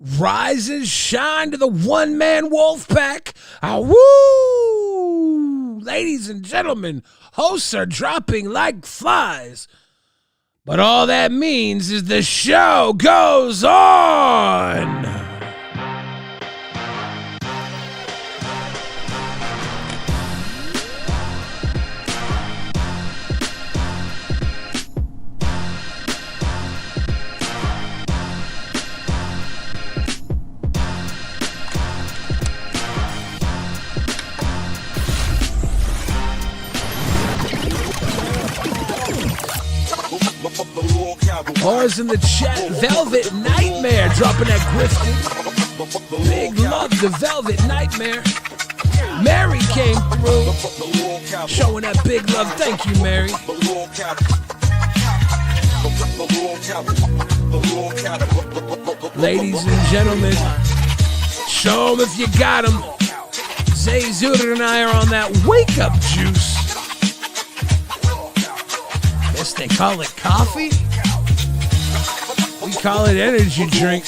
Rise and shine to the one-man wolf pack. Ah, woo! Ladies and gentlemen, hosts are dropping like flies. But all that means is the show goes on. Bars in the chat, Velvet Nightmare dropping that grifting. Big love to Velvet Nightmare. Mary came through, showing that big love. Thank you, Mary. Ladies and gentlemen, show them if you got them. Zay Zuder and I are on that wake-up juice. Guess they call it coffee? We call it energy drink.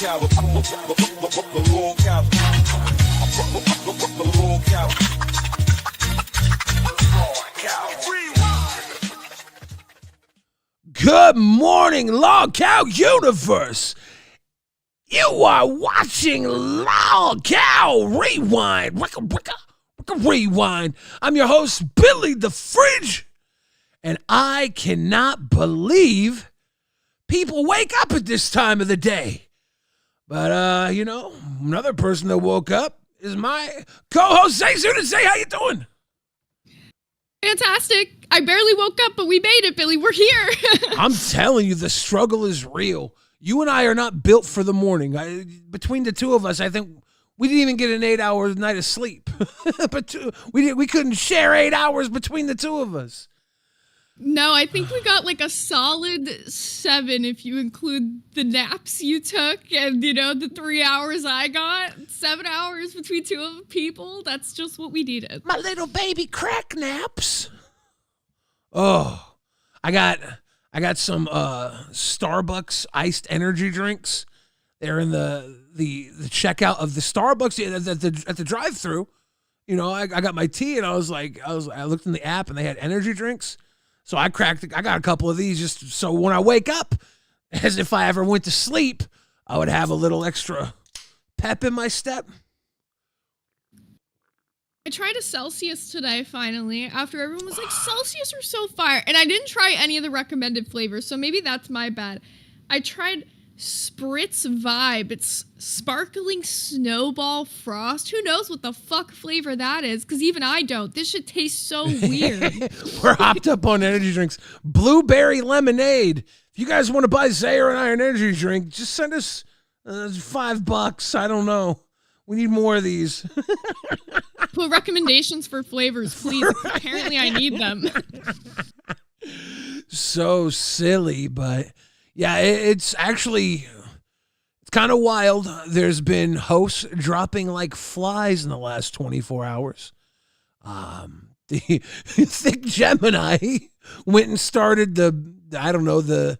Good morning, Lolcow Universe. You are watching LolcowRewind. Rewind. I'm your host, Billy the Fridge. And I cannot believe people wake up at this time of the day. But, another person that woke up is my co-host, Zay Zuder. Zay, how you doing? Fantastic. I barely woke up, but we made it, Billy. We're here. I'm telling you, the struggle is real. You and I are not built for the morning. Between the two of us, I think we didn't even get an 8-hour night of sleep. But we couldn't share 8 hours between the two of us. No, I think we got like a solid 7 if you include the naps you took and, the 3 hours I got. 7 hours between two of people. That's just what we needed. My little baby crack naps. Oh, I got some Starbucks iced energy drinks. They're in the checkout of the Starbucks at the drive-thru. I got my tea and I looked in the app and they had energy drinks. So I got a couple of these just so when I wake up, as if I ever went to sleep, I would have a little extra pep in my step. I tried a Celsius today, finally, after everyone was like, Celsius are so fire. And I didn't try any of the recommended flavors, so maybe that's my bad. I tried Spritz Vibe. It's sparkling snowball frost. Who knows what the fuck flavor that is? Because even I don't. This shit tastes so weird. We're hopped up on energy drinks. Blueberry lemonade. If you guys want to buy Zaire and I an energy drink, just send us $5. I don't know. We need more of these. Put recommendations for flavors, please. Apparently I need them. So silly, but yeah, it's kind of wild. There's been hosts dropping like flies in the last 24 hours. The Thick Gemini went and started the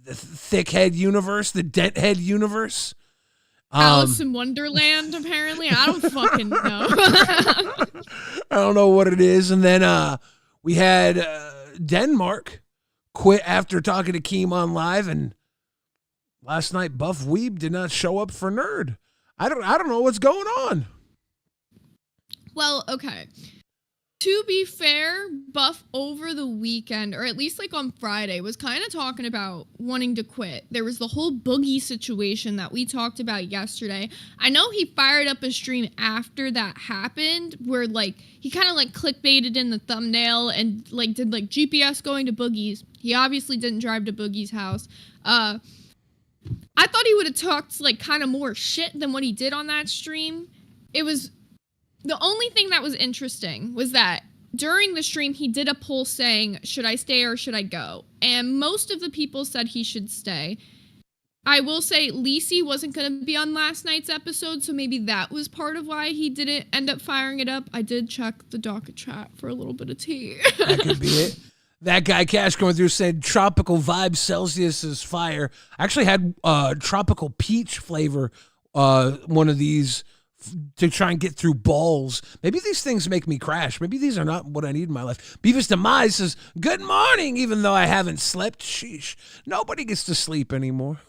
thick head universe, the dent head universe. Alice in Wonderland, apparently. I don't fucking know. I don't know what it is. And then we had Denmark quit after talking to Keem on live, and last night Buff Weeb did not show up for Nerd. I don't know what's going on. Well, okay. To be fair, Buff over the weekend, or at least like on Friday, was kind of talking about wanting to quit. There was the whole Boogie situation that we talked about yesterday. I know he fired up a stream after that happened where like he kind of like clickbaited in the thumbnail and like did like GPS going to Boogie's. He obviously didn't drive to Boogie's house. I thought he would have talked like kind of more shit than what he did on that stream. The only thing that was interesting was that during the stream, he did a poll saying, should I stay or should I go? And most of the people said he should stay. I will say Lacey wasn't going to be on last night's episode, so maybe that was part of why he didn't end up firing it up. I did check the docket chat for a little bit of tea. That could be it. That guy Cash going through said tropical vibe Celsius is fire. I actually had tropical peach flavor one of these to try and get through balls. Maybe these things make me crash. Maybe these are not what I need in my life. Beavis Demise says, good morning, even though I haven't slept. Sheesh. Nobody gets to sleep anymore.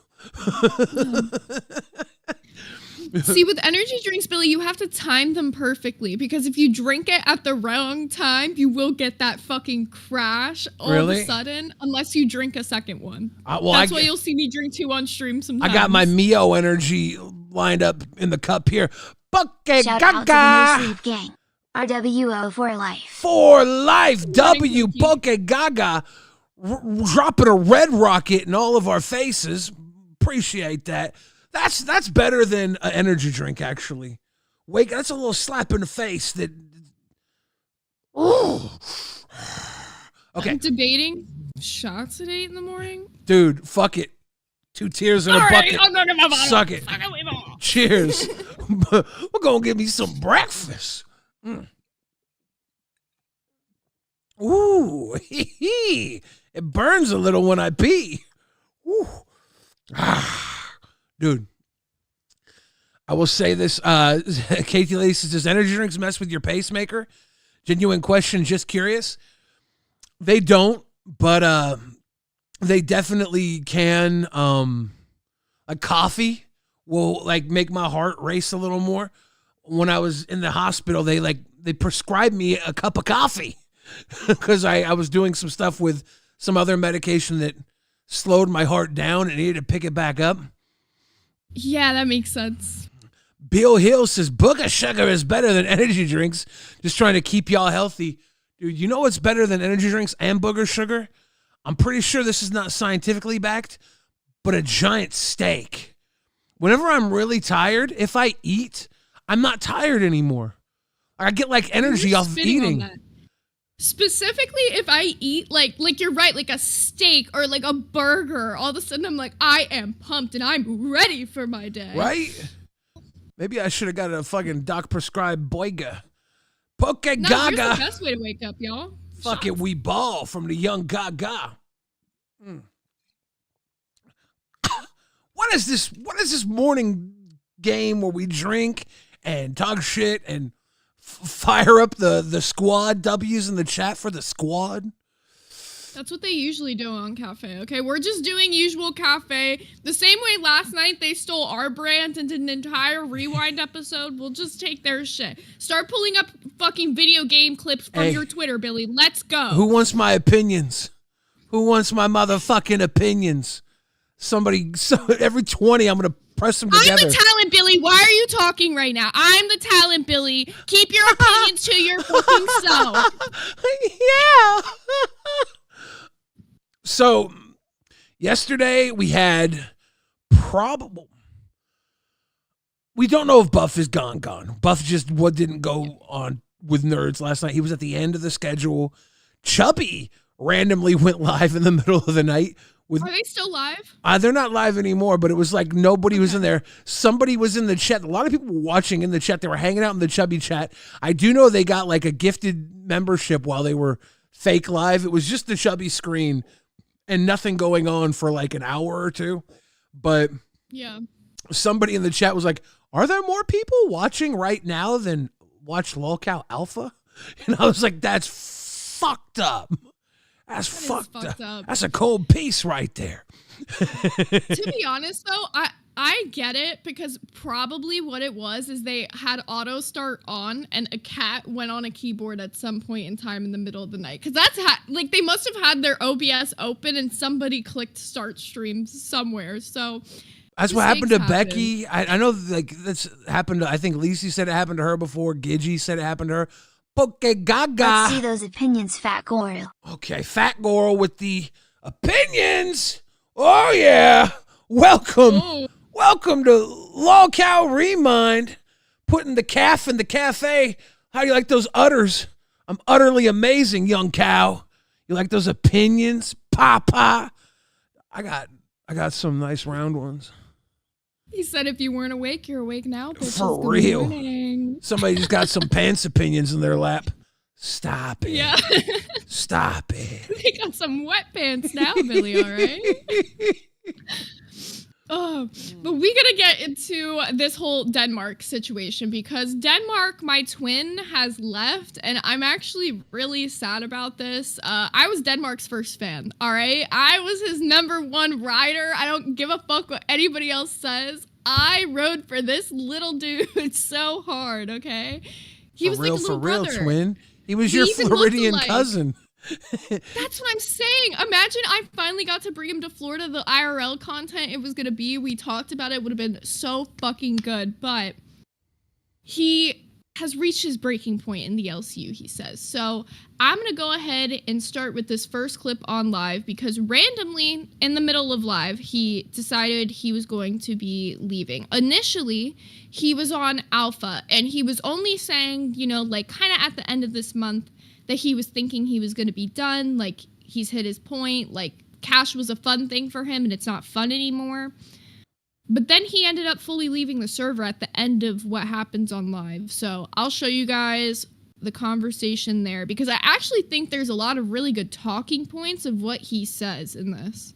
See, with energy drinks, Billy, you have to time them perfectly because if you drink it at the wrong time, you will get that fucking crash all of a sudden, unless you drink a second one. That's why you'll see me drink 2 on stream sometimes. I got my Mio energy lined up in the cup here. Shout out to the No Sleep Gang. RWO for life. For life. W Poke Gaga. Dropping a red rocket in all of our faces. Appreciate that. That's better than an energy drink, actually. Wake, that's a little slap in the face that. Ooh. Okay. I'm debating shots at 8 in the morning. Dude, fuck it. 2 tears in a bucket. I'm gonna get my bottle. Suck it. Cheers. We're gonna give me some breakfast. Ooh, it burns a little when I pee. Ooh. Dude, I will say this. Katie Lacey says, energy drinks mess with your pacemaker? Genuine question, just curious. They don't, but they definitely can. Like coffee will like make my heart race a little more. When I was in the hospital, they prescribed me a cup of coffee because I was doing some stuff with some other medication that slowed my heart down and needed to pick it back up. Yeah, that makes sense. Bill Hill says, Booger sugar is better than energy drinks. Just trying to keep y'all healthy. Dude, you know what's better than energy drinks and booger sugar? I'm pretty sure this is not scientifically backed, but a giant steak. Whenever I'm really tired, if I eat, I'm not tired anymore. I get like energy off of eating. Specifically, if I eat like you're right, like a steak or like a burger, all of a sudden I'm like, I am pumped and I'm ready for my day. Right? Maybe I should have got a fucking doc prescribed boiga. Poke Gaga. Here's the best way to wake up, y'all. Fuck it, we ball from the young Gaga. What is this morning game where we drink and talk shit and fire up the squad W's in the chat for the squad? That's what they usually do on Cafe, okay? We're just doing usual Cafe. The same way last night they stole our brand and did an entire Rewind episode. We'll just take their shit. Start pulling up fucking video game clips from your Twitter, Billy. Let's go. Who wants my opinions? Who wants my motherfucking opinions? Every 20, I'm going to press them together. I'm the talent, Billy. Why are you talking right now? I'm the talent, Billy. Keep your opinions to your fucking self. Yeah. So, yesterday we had we don't know if Buff is gone. Buff just didn't go on with Nerds last night. He was at the end of the schedule. Chubby randomly went live in the middle of the night. Are they still live? They're not live anymore, but it was like nobody was in there. Somebody was in the chat. A lot of people were watching in the chat. They were hanging out in the Chubby chat. I do know they got like a gifted membership while they were fake live. It was just the Chubby screen and nothing going on for like an hour or two. But yeah, somebody in the chat was like, are there more people watching right now than watch Lolcow Alpha? And I was like, that's fucked up. That's fucked up. That's a cold piece right there. To be honest, though, I get it because probably what it was is they had auto start on and a cat went on a keyboard at some point in time in the middle of the night. Because that's like they must have had their OBS open and somebody clicked start stream somewhere. So that's what happened to Becky. I know like that's happened to, I think Lacey said it happened to her before. Gidgy said it happened to her. Poke Gaga. Let's see those opinions, Fat Goral. Okay, Fat Goral with the opinions. Oh, yeah. Welcome. Oh. Welcome to LolcowRewind. Putting the calf in the cafe. How do you like those udders? I'm utterly amazing, young cow. You like those opinions? Papa. I got some nice round ones. He said if you weren't awake, you're awake now. Bitches. For real. Somebody just got some pants opinions in their lap. Stop it. Yeah. Stop it. They got some wet pants now, Billy, all right? Oh, But we gotta get into this whole Denmark situation because Denmark, my twin, has left, and I'm actually really sad about this. I was Denmark's first fan, all right? I was his #1 rider. I don't give a fuck what anybody else says. I rode for this little dude so hard, okay? He was like a little brother. For real, twin. He was your Floridian cousin. That's what I'm saying. Imagine I finally got to bring him to Florida. The IRL content it was going to be, we talked about it, would have been so fucking good. But he has reached his breaking point in the LCU, he says. So I'm going to go ahead and start with this first clip on live because randomly in the middle of live, he decided he was going to be leaving. Initially, he was on Alpha and he was only saying, you know, like kind of at the end of this month, that he was thinking he was going to be done, like he's hit his point, like cash was a fun thing for him and it's not fun anymore. But then he ended up fully leaving the server at the end of what happens on live. So I'll show you guys the conversation there because I actually think there's a lot of really good talking points of what he says in this.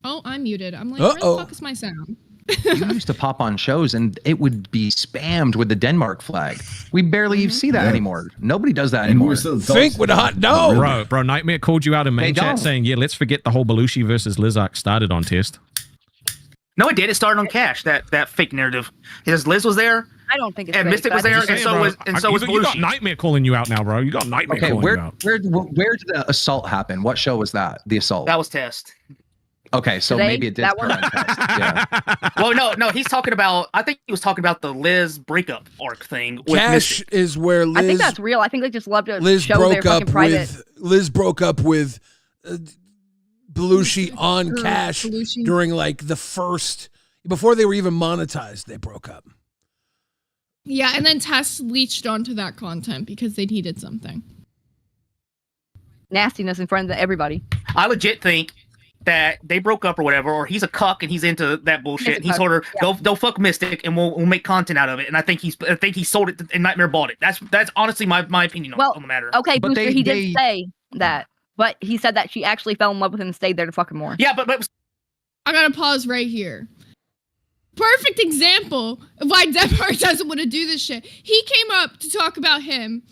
Oh, I'm muted. I'm like, where the fuck is my sound? You used to pop on shows and it would be spammed with the Denmark flag. We barely see that anymore. Nobody does that anymore. Think with a hot no. Bro, Nightmare called you out in main chat saying, yeah, let's forget the whole Belushi versus Lizak started on test. No, it did. It started on Cash, that fake narrative. Because Liz was there. I don't think it's and Mystic was there, and so was Belushi. You got Nightmare calling you out now, bro. You got Nightmare calling you out. Where did the assault happen? What show was that? The assault. That was test. Okay, so maybe it did start on test. Yeah. Well, no, he's talking about. I think he was talking about the Liz breakup arc thing. With Cash Mystic. is where Liz. I think that's real. I think they just love to Liz show broke their up fucking private. Liz broke up with Belushi on Cash Belushi. during like the first before they were even monetized. They broke up. Yeah, and then Tess leached onto that content because they needed something. Nastiness in front of everybody. I legit think that they broke up or whatever, or he's a cuck and he's into that bullshit. And he told her, "Go fuck Mystic, and we'll make content out of it." And I think he sold it, and Nightmare bought it. That's honestly my opinion on the matter. Okay, but Booster, he did say that, but he said that she actually fell in love with him and stayed there to fuck him more. Yeah, but I gotta pause right here. Perfect example of why Denmark doesn't want to do this shit. He came up to talk about him,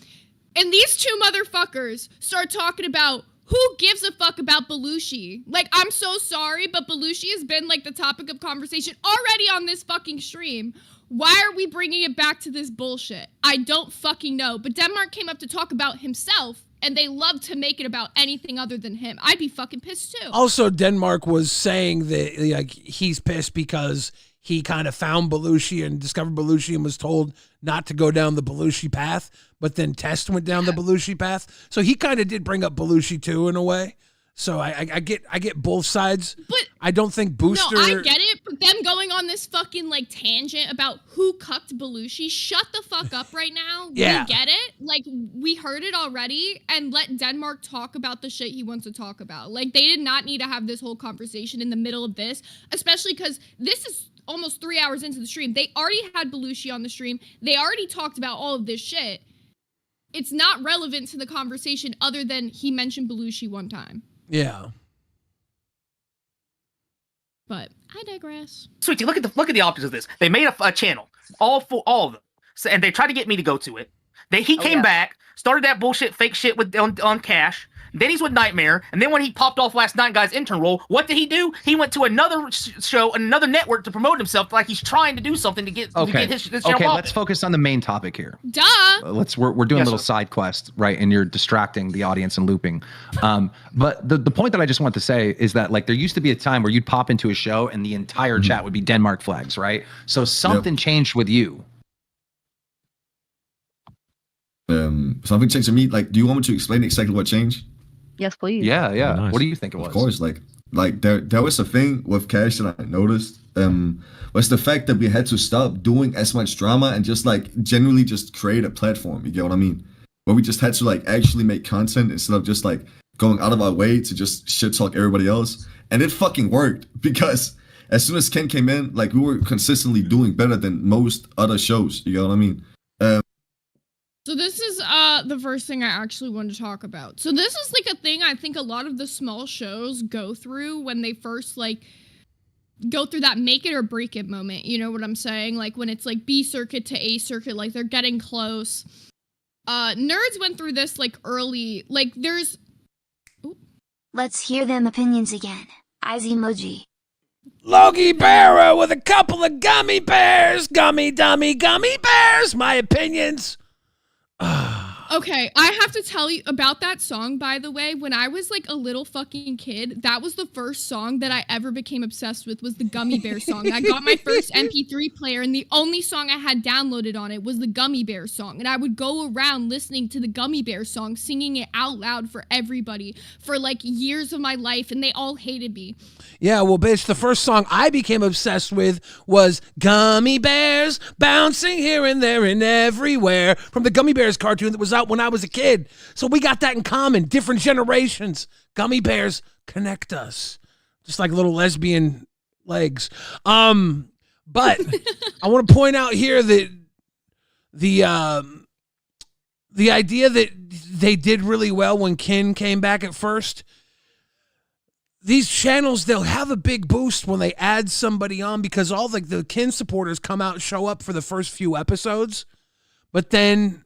and these two motherfuckers start talking about who gives a fuck about Belushi? Like, I'm so sorry, but Belushi has been, like, the topic of conversation already on this fucking stream. Why are we bringing it back to this bullshit? I don't fucking know. But Denmark came up to talk about himself, and they love to make it about anything other than him. I'd be fucking pissed, too. Also, Denmark was saying that, like, he's pissed because he kind of found Belushi and discovered Belushi and was told not to go down the Belushi path, but then Test went down the Belushi path. So he kind of did bring up Belushi too, in a way. So I get both sides. But I don't think Booster. No, I get it. But them going on this fucking like tangent about who cucked Belushi, shut the fuck up right now. Yeah. We get it. Like, we heard it already, and let Denmark talk about the shit he wants to talk about. Like, they did not need to have this whole conversation in the middle of this, especially because this is almost 3 hours into the stream. They already had Belushi on the stream. They already talked about all of this shit. It's not relevant to the conversation other than he mentioned Belushi one time. Yeah. But I digress. Sweetie, look at the optics of this. They made a channel, all of them, and they tried to get me to go to it. He came back, started that bullshit, fake shit with on Cash. Then he's with Nightmare, and then when he popped off last night, guy's intern role, what did he do? He went to another show, another network to promote himself, like he's trying to do something to get his channel Okay, off. let's focus on the main topic here. Duh. We're doing a little side quest, right? And you're distracting the audience and looping. But the point that I just want to say is that, like, there used to be a time where you'd pop into a show and the entire chat would be Denmark flags, right? So something changed with you. Something changed to me. Like, do you want me to explain exactly what changed? Yes, please. Yeah. Oh, nice. What do you think it was? Of course, like there was a thing with Cash that I noticed. Was the fact that we had to stop doing as much drama and just like generally just create a platform. You get what I mean? Where we just had to like actually make content instead of just like going out of our way to just shit talk everybody else. And it fucking worked because as soon as Ken came in, like we were consistently doing better than most other shows. You get what I mean? So this is the first thing I actually wanted to talk about. So this is like a thing I think a lot of the small shows go through when they first like go through that make it or break it moment. You know what I'm saying? Like when it's like B circuit to A circuit, like they're getting close. Nerds went through this like early, like there's... Ooh. Let's hear them opinions again. Eyes emoji. Logie Bearer with a couple of gummy bears. Gummy bears. My opinions. Okay, I have to tell you about that song, by the way. When I was like a little fucking kid, that was the first song that I ever became obsessed with, was the Gummy Bear song. I got my first MP3 player, and the only song I had downloaded on it was the Gummy Bear song. And I would go around listening to the Gummy Bear song, singing it out loud for everybody for like years of my life, and they all hated me. Yeah, well, bitch, the first song I became obsessed with was Gummy Bears Bouncing Here and There and Everywhere from the Gummy Bears cartoon that was out when I was a kid. So we got that in common. Different generations. Gummy bears connect us. Just like little lesbian legs. But I want to point out here that the idea that they did really well when Kin came back at first. These channels, they'll have a big boost when they add somebody on because all like the Kin supporters come out and show up for the first few episodes. But then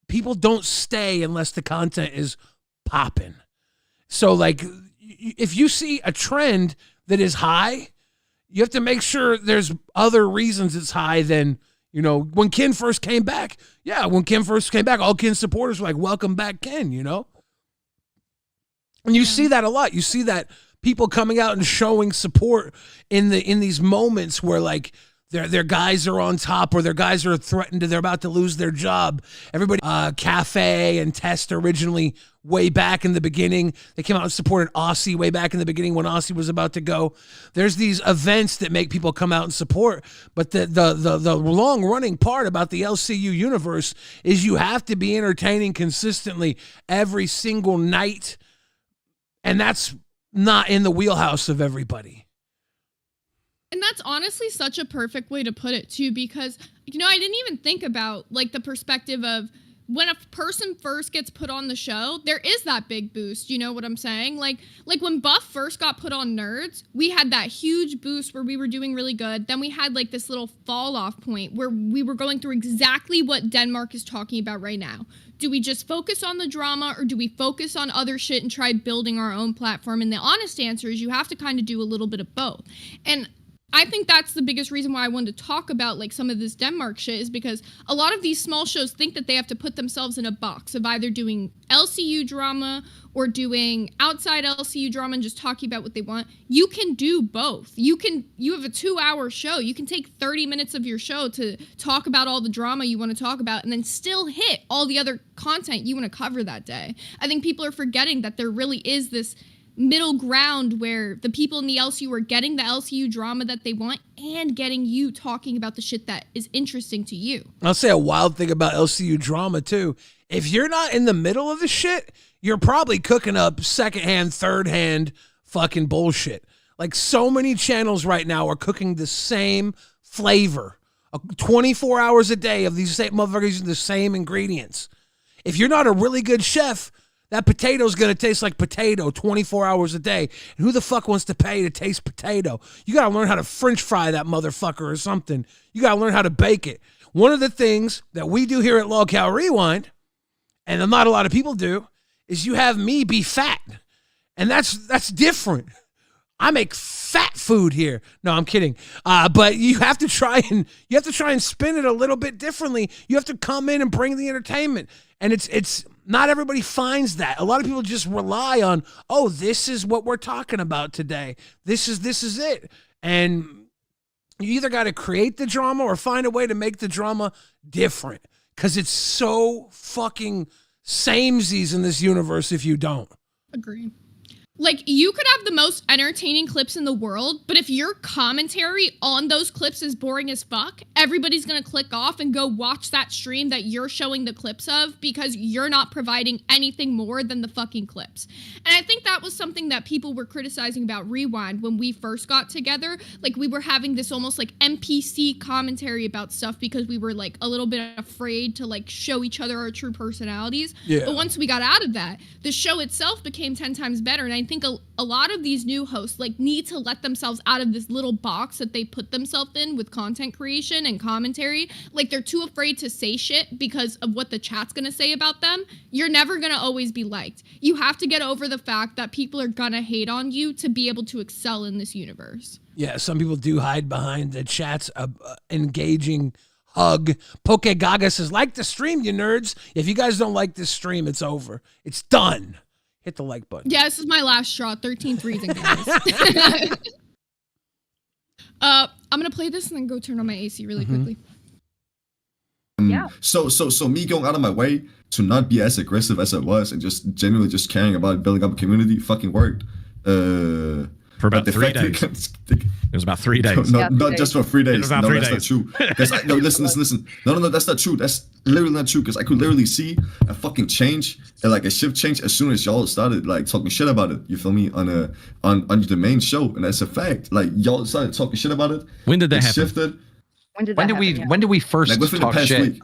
people don't stay unless the content is popping. So, like, if you see a trend that is high, you have to make sure there's other reasons it's high than, you know, when Kin first came back. Yeah, when Kin first came back, all Kin supporters were like, welcome back, Kin, you know? And you see that a lot. You see that people coming out and showing support in these moments where, like, their guys are on top or their guys are threatened, they're about to lose their job. Everybody, Cafe and Test originally way back in the beginning. They came out and supported Aussie way back in the beginning when Aussie was about to go. There's these events that make people come out and support. But the long running part about the LCU universe is you have to be entertaining consistently every single night. And that's not in the wheelhouse of everybody. And that's honestly such a perfect way to put it, too, because, you know, I didn't even think about, like, the perspective of when a person first gets put on the show, there is that big boost, you know what I'm saying? Like when Buff first got put on Nerds, we had that huge boost where we were doing really good. Then we had, like, this little fall-off point where we were going through exactly what Denmark is talking about right now. Do we just focus on the drama or do we focus on other shit and try building our own platform? And the honest answer is you have to kind of do a little bit of both. And I think that's the biggest reason why I wanted to talk about like some of this Denmark shit is because a lot of these small shows think that they have to put themselves in a box of either doing LCU drama or doing outside LCU drama and just talking about what they want. You can do both. You have a 2-hour show. You can take 30 minutes of your show to talk about all the drama you want to talk about and then still hit all the other content you want to cover that day. I think people are forgetting that there really is this middle ground where the people in the LCU are getting the LCU drama that they want and getting you talking about the shit that is interesting to you. I'll say a wild thing about LCU drama too. If you're not in the middle of the shit, you're probably cooking up secondhand, third-hand fucking bullshit. Like so many channels right now are cooking the same flavor. 24 hours a day of these same motherfuckers using the same ingredients. If you're not a really good chef, that potato's going to taste like potato 24 hours a day. And who the fuck wants to pay to taste potato? You got to learn how to French fry that motherfucker or something. You got to learn how to bake it. One of the things that we do here at LolcowRewind, and not a lot of people do, is you have me be fat. And that's different. I make fat food here. No, I'm kidding. But you have to try and spin it a little bit differently. You have to come in and bring the entertainment. And it's not everybody finds that. A lot of people just rely on, oh, this is what we're talking about today. This is it. And you either got to create the drama or find a way to make the drama different. Because it's so fucking samesies in this universe if you don't. Agree. Like, you could have the most entertaining clips in the world, but if your commentary on those clips is boring as fuck, everybody's going to click off and go watch that stream that you're showing the clips of because you're not providing anything more than the fucking clips. And I think that was something that people were criticizing about Rewind when we first got together. Like, we were having this almost like NPC commentary about stuff because we were like a little bit afraid to like show each other our true personalities. Yeah. But once we got out of that, the show itself became 10 times better. And I think a lot of these new hosts like need to let themselves out of this little box that they put themselves in with content creation and commentary. Like, they're too afraid to say shit because of what the chat's gonna say about them. You're never gonna always be liked. You have to get over the fact that people are gonna hate on you to be able to excel in this universe. Yeah, some people do hide behind the chat's engaging hug. Poke Gaga says, like the stream, you nerds. If you guys don't like this stream, it's over. It's done. Hit the like button. Yeah, this is my last straw. 13 threes and guys. I'm gonna play this and then go turn on my AC really quickly. Yeah. So me going out of my way to not be as aggressive as I was and just genuinely just caring about building up a community fucking worked. For about 3 days. It was about 3 days. No, not just for 3 days. It was about no, 3 that's days. not true. Because no, listen. No, that's not true. That's literally not true. Because I could literally see a fucking change, like a shift change, as soon as y'all started like talking shit about it. You feel me? On the main show, and that's a fact. Like, y'all started talking shit about it. When did that it happen? Shifted. When did we first Like within the talk past shit? week.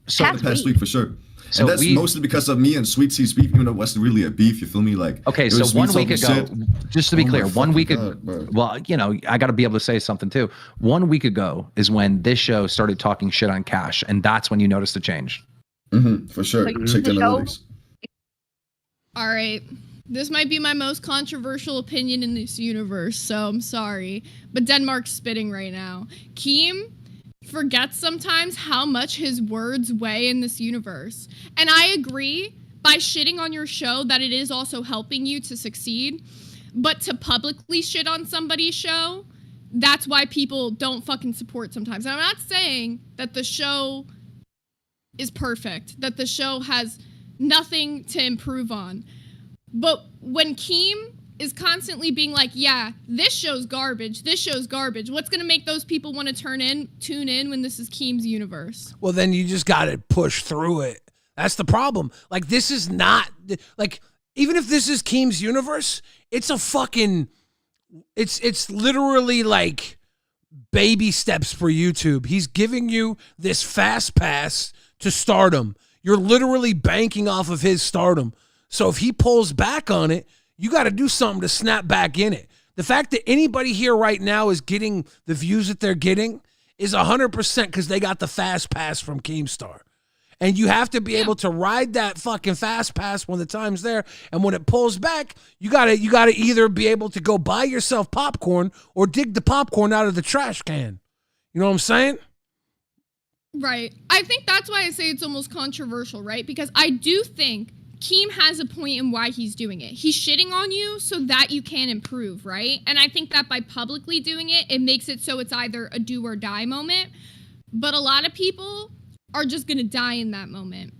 So the past week for sure. So And that's mostly because of me and Sweet C's beef, even though it wasn't really a beef. You feel me? Like, Okay, it so was me 1 week talking ago, shit. just to be Oh clear, my 1 week fucking ago, God, bro. well, you know, I got to be able to say something too. 1 week ago is when this show started talking shit on Cash, and that's when you noticed the change. For sure. Like, Check the the show- analytics. All right. This might be my most controversial opinion in this universe, so I'm sorry. But Denmark's spitting right now. Keem forgets sometimes how much his words weigh in this universe. And I agree by shitting on your show that it is also helping you to succeed. But to publicly shit on somebody's show, that's why people don't fucking support sometimes. And I'm not saying that the show is perfect, that the show has nothing to improve on. But when Keem is constantly being like, yeah, this show's garbage, what's going to make those people want to tune in when this is Keem's universe? Well, then you just got to push through it. That's the problem. Like, this is not, like, even if this is Keem's universe, it's a fucking, it's literally like baby steps for YouTube. He's giving you this fast pass to stardom. You're literally banking off of his stardom. So if he pulls back on it, you got to do something to snap back in it. The fact that anybody here right now is getting the views that they're getting is 100% because they got the fast pass from Keemstar. And you have to be able to ride that fucking fast pass when the time's there. And when it pulls back, you gotta either be able to go buy yourself popcorn or dig the popcorn out of the trash can. You know what I'm saying? Right. I think that's why I say it's almost controversial, right? Because I do think Keem has a point in why he's doing it. He's shitting on you so that you can improve, right? And I think that by publicly doing it, it makes it so it's either a do or die moment. But a lot of people are just gonna die in that moment.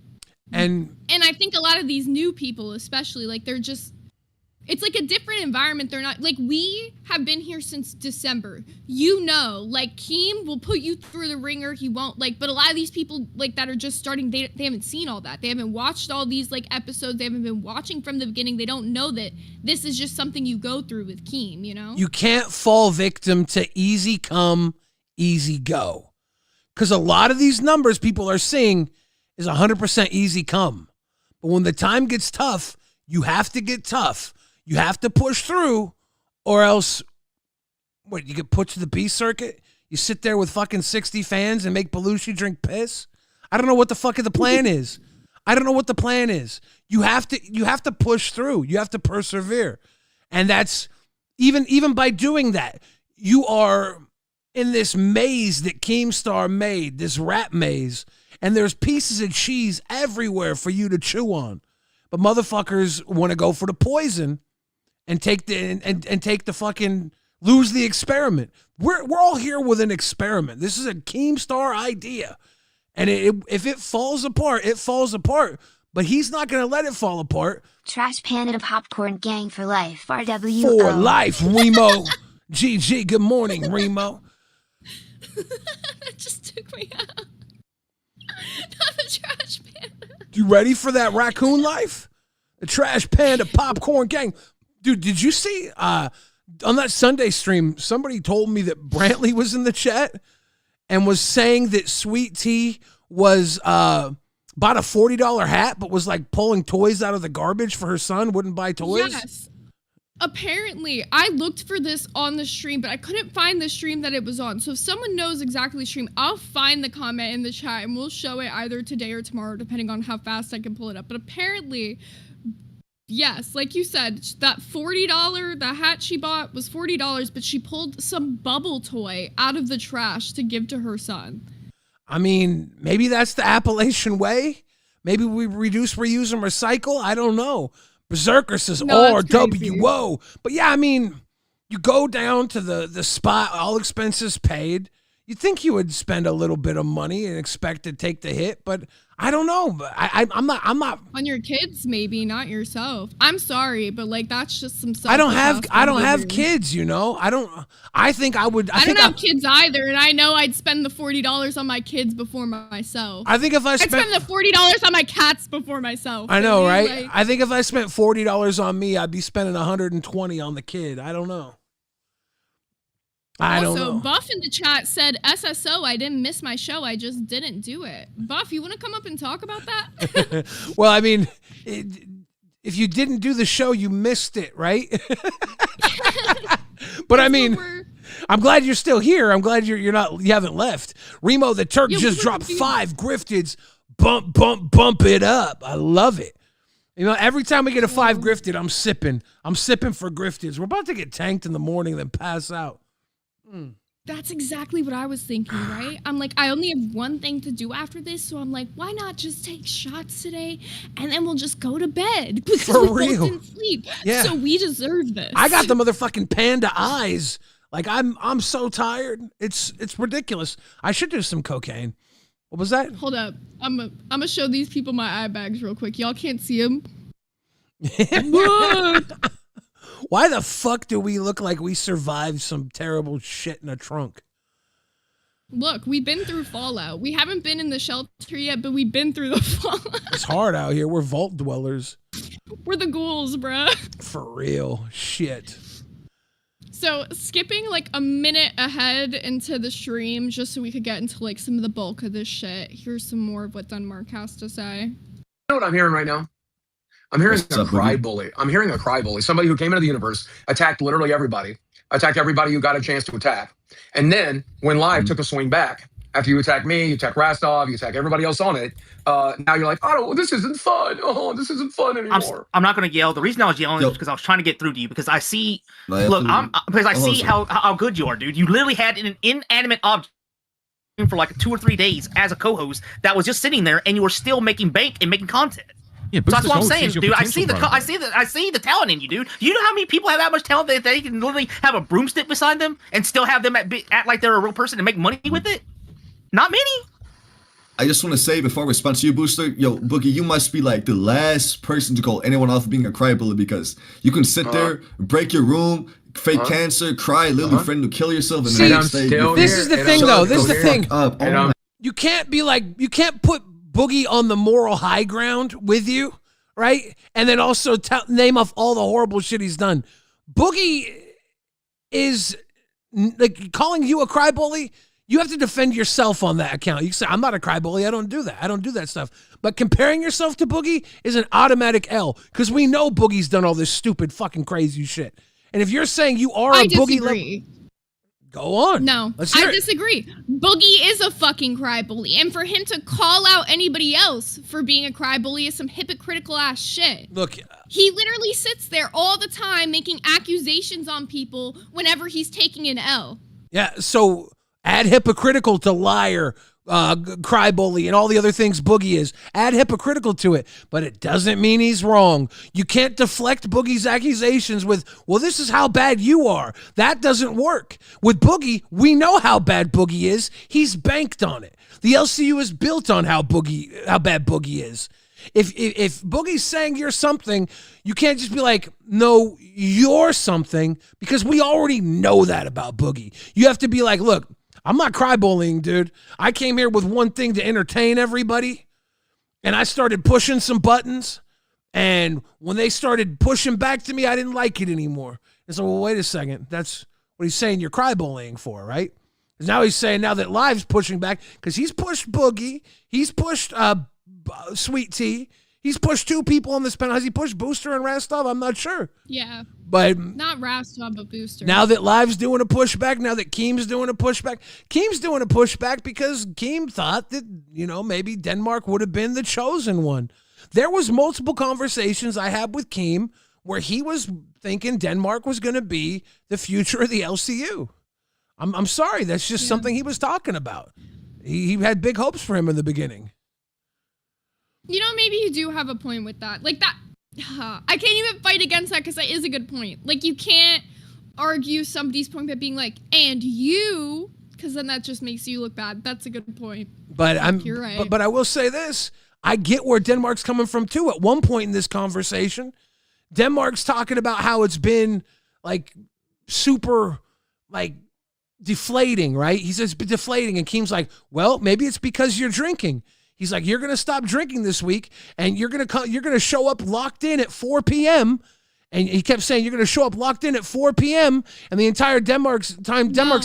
And I think a lot of these new people, especially, like, they're just, it's like a different environment. They're not, like, we have been here since December. You know, like, Keem will put you through the ringer. He won't, like, but a lot of these people, like, that are just starting, they haven't seen all that. They haven't watched all these, like, episodes. They haven't been watching from the beginning. They don't know that this is just something you go through with Keem, you know? You can't fall victim to easy come, easy go. Because a lot of these numbers people are seeing is 100% easy come. But when the time gets tough, you have to get tough. You have to push through, or else, what, you get put to the B circuit? You sit there with fucking 60 fans and make Belushi drink piss? I don't know what the fuck the plan is. I don't know what the plan is. You have to push through. You have to persevere. And that's, even by doing that, you are in this maze that Keemstar made, this rat maze, and there's pieces of cheese everywhere for you to chew on. But motherfuckers want to go for the poison and take the fucking, lose the experiment. We're all here with an experiment. This is a Keemstar idea. And if it falls apart, it falls apart. But he's not going to let it fall apart. Trash Panda Popcorn Gang for life. RWO. For life, Remo. GG, good morning, Remo. Just took me out. Not the trash panda. You ready for that raccoon life? The trash panda popcorn gang. Dude, did you see on that Sunday stream, somebody told me that Brantley was in the chat and was saying that Sweet Tea was bought a $40 hat, but was like pulling toys out of the garbage for her son, wouldn't buy toys? Yes. Apparently, I looked for this on the stream, but I couldn't find the stream that it was on. So if someone knows exactly the stream, I'll find the comment in the chat and we'll show it either today or tomorrow, depending on how fast I can pull it up. But apparently, yes, like you said, that $40, the hat she bought was $40, but she pulled some bubble toy out of the trash to give to her son. I mean, maybe that's the Appalachian way. Maybe we reduce, reuse, and recycle. I don't know. Berserker says RW, but yeah, I mean, you go down to the spot, all expenses paid. You'd think you would spend a little bit of money and expect to take the hit, but I don't know. But I'm not on your kids, maybe not yourself. I'm sorry, but like that's just some. I don't have kids, you know. I think I would. I don't have kids either, and I know I'd spend the $40 on my kids before myself. I think if I'd spend the $40 on my cats before myself. I know, right? Like, I think if I spent $40 on me, I'd be spending $120 on the kid. I don't know. I don't know. Buff in the chat said, SSO, I didn't miss my show. I just didn't do it. Buff, you want to come up and talk about that? Well, I mean, if you didn't do the show, you missed it, right? But I mean, I'm glad you're still here. I'm glad you haven't left. Remo the Turk just dropped 5 grifteds. Bump it up. I love it. You know, every time we get a 5 grifted, I'm sipping. I'm sipping for grifteds. We're about to get tanked in the morning, then pass out. That's exactly what I was thinking, right? I'm like, I only have one thing to do after this, so I'm like, why not just take shots today, and then we'll just go to bed because we both didn't sleep. Yeah. So we deserve this. I got the motherfucking panda eyes. Like I'm so tired. It's ridiculous. I should do some cocaine. What was that? Hold up. I'm gonna show these people my eye bags real quick. Y'all can't see them. Why the fuck do we look like we survived some terrible shit in a trunk? Look, we've been through Fallout. We haven't been in the shelter yet, but we've been through the Fallout. It's hard out here. We're vault dwellers. We're the ghouls, bruh. For real. Shit. So, skipping like a minute ahead into the stream, just so we could get into like some of the bulk of this shit, here's some more of what Denmark has to say. You know what I'm hearing right now? I'm hearing a cry bully. I'm hearing a cry bully. Somebody who came into the universe, attacked literally everybody, attacked everybody who got a chance to attack. And then when live took a swing back, after you attack me, you attack Rastov, you attack everybody else on it, now you're like, oh, this isn't fun. Oh, this isn't fun anymore. I'm not going to yell. The reason I was yelling is because I was trying to get through to you because I see, because I see how good you are, dude. You literally had an inanimate object for like 2 or 3 days as a co-host that was just sitting there and you were still making bank and making content. Yeah, so that's what I'm saying, dude. I see the talent in you, dude. You know how many people have that much talent that they can literally have a broomstick beside them and still have them act like they're a real person and make money with it? Not many. I just want to say before I respond to you, Booster, yo, Boogie, you must be like the last person to call anyone out for being a crybaby because you can sit there, break your room, fake cancer, cry, literally threaten to kill yourself, and see, this is the thing, though. This is the thing. You can't be like, you can't put Boogie on the moral high ground with you, right? And then also name off all the horrible shit he's done. Boogie is like calling you a crybaby. You have to defend yourself on that account. You can say, I'm not a crybaby. I don't do that. I don't do that stuff. But comparing yourself to Boogie is an automatic L because we know Boogie's done all this stupid fucking crazy shit. And if you're saying you are a Boogie, go on. No, I disagree. Boogie is a fucking crybaby, and for him to call out anybody else for being a crybaby is some hypocritical ass shit. Look, he literally sits there all the time making accusations on people whenever he's taking an L. Yeah, so add hypocritical to liar, crybaby, and all the other things Boogie is. Add hypocritical to it, but it doesn't mean he's wrong. You can't deflect Boogie's accusations with, well, this is how bad you are. That doesn't work. With Boogie, we know how bad Boogie is. He's banked on it. The LCU is built on how bad Boogie is. If Boogie's saying you're something, you can't just be like, no, you're something, because we already know that about Boogie. You have to be like, look, I'm not cry bullying, dude. I came here with one thing to entertain everybody, and I started pushing some buttons, and when they started pushing back to me, I didn't like it anymore. And so, well, wait a second. That's what he's saying you're cry bullying for, right? Because now he's saying now that Live's pushing back, because he's pushed Boogie, he's pushed Sweet Tea, he's pushed 2 people on this panel. Has he pushed Booster and Rastov? I'm not sure. Yeah. But not Rastov, but Booster. Now that Live's doing a pushback, now that Keem's doing a pushback because Keem thought that, maybe Denmark would have been the chosen one. There was multiple conversations I had with Keem where he was thinking Denmark was going to be the future of the LCU. I'm sorry. That's just something he was talking about. He had big hopes for him in the beginning. Maybe you do have a point with that. Like that, I can't even fight against that because that is a good point. Like you can't argue somebody's point by being like, and you, because then that just makes you look bad. That's a good point. But you're right. But I will say this. I get where Denmark's coming from too. At one point in this conversation, Denmark's talking about how it's been like super like deflating, right? He says deflating, and Keem's like, well, maybe it's because you're drinking. He's like, you're gonna stop drinking this week, and you're gonna show up locked in at 4 p.m. And he kept saying you're gonna show up locked in at 4 p.m. And the entire Denmark's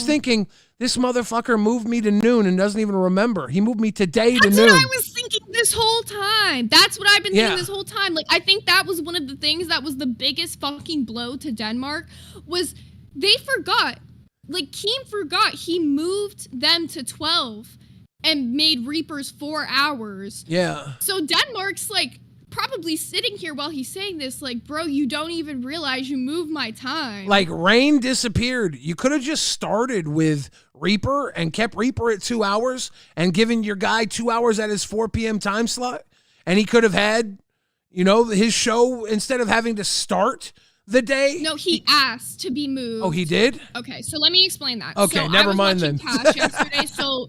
thinking this motherfucker moved me to noon and doesn't even remember. He moved me today to noon. That's what I was thinking this whole time. That's what I've been thinking this whole time. Like I think that was one of the things that was the biggest fucking blow to Denmark was they forgot. Like Keem forgot he moved them to 12 and made Reapers 4 hours. Yeah. So Denmark's like probably sitting here while he's saying this like, bro, you don't even realize you moved my time. Like Rain disappeared. You could have just started with Reaper and kept Reaper at 2 hours and given your guy 2 hours at his 4 p.m. time slot. And he could have had, his show instead of having to start the day. No, he asked to be moved. Oh, he did? Okay, so let me explain that. Okay, so never mind then. I was watching Cash yesterday, so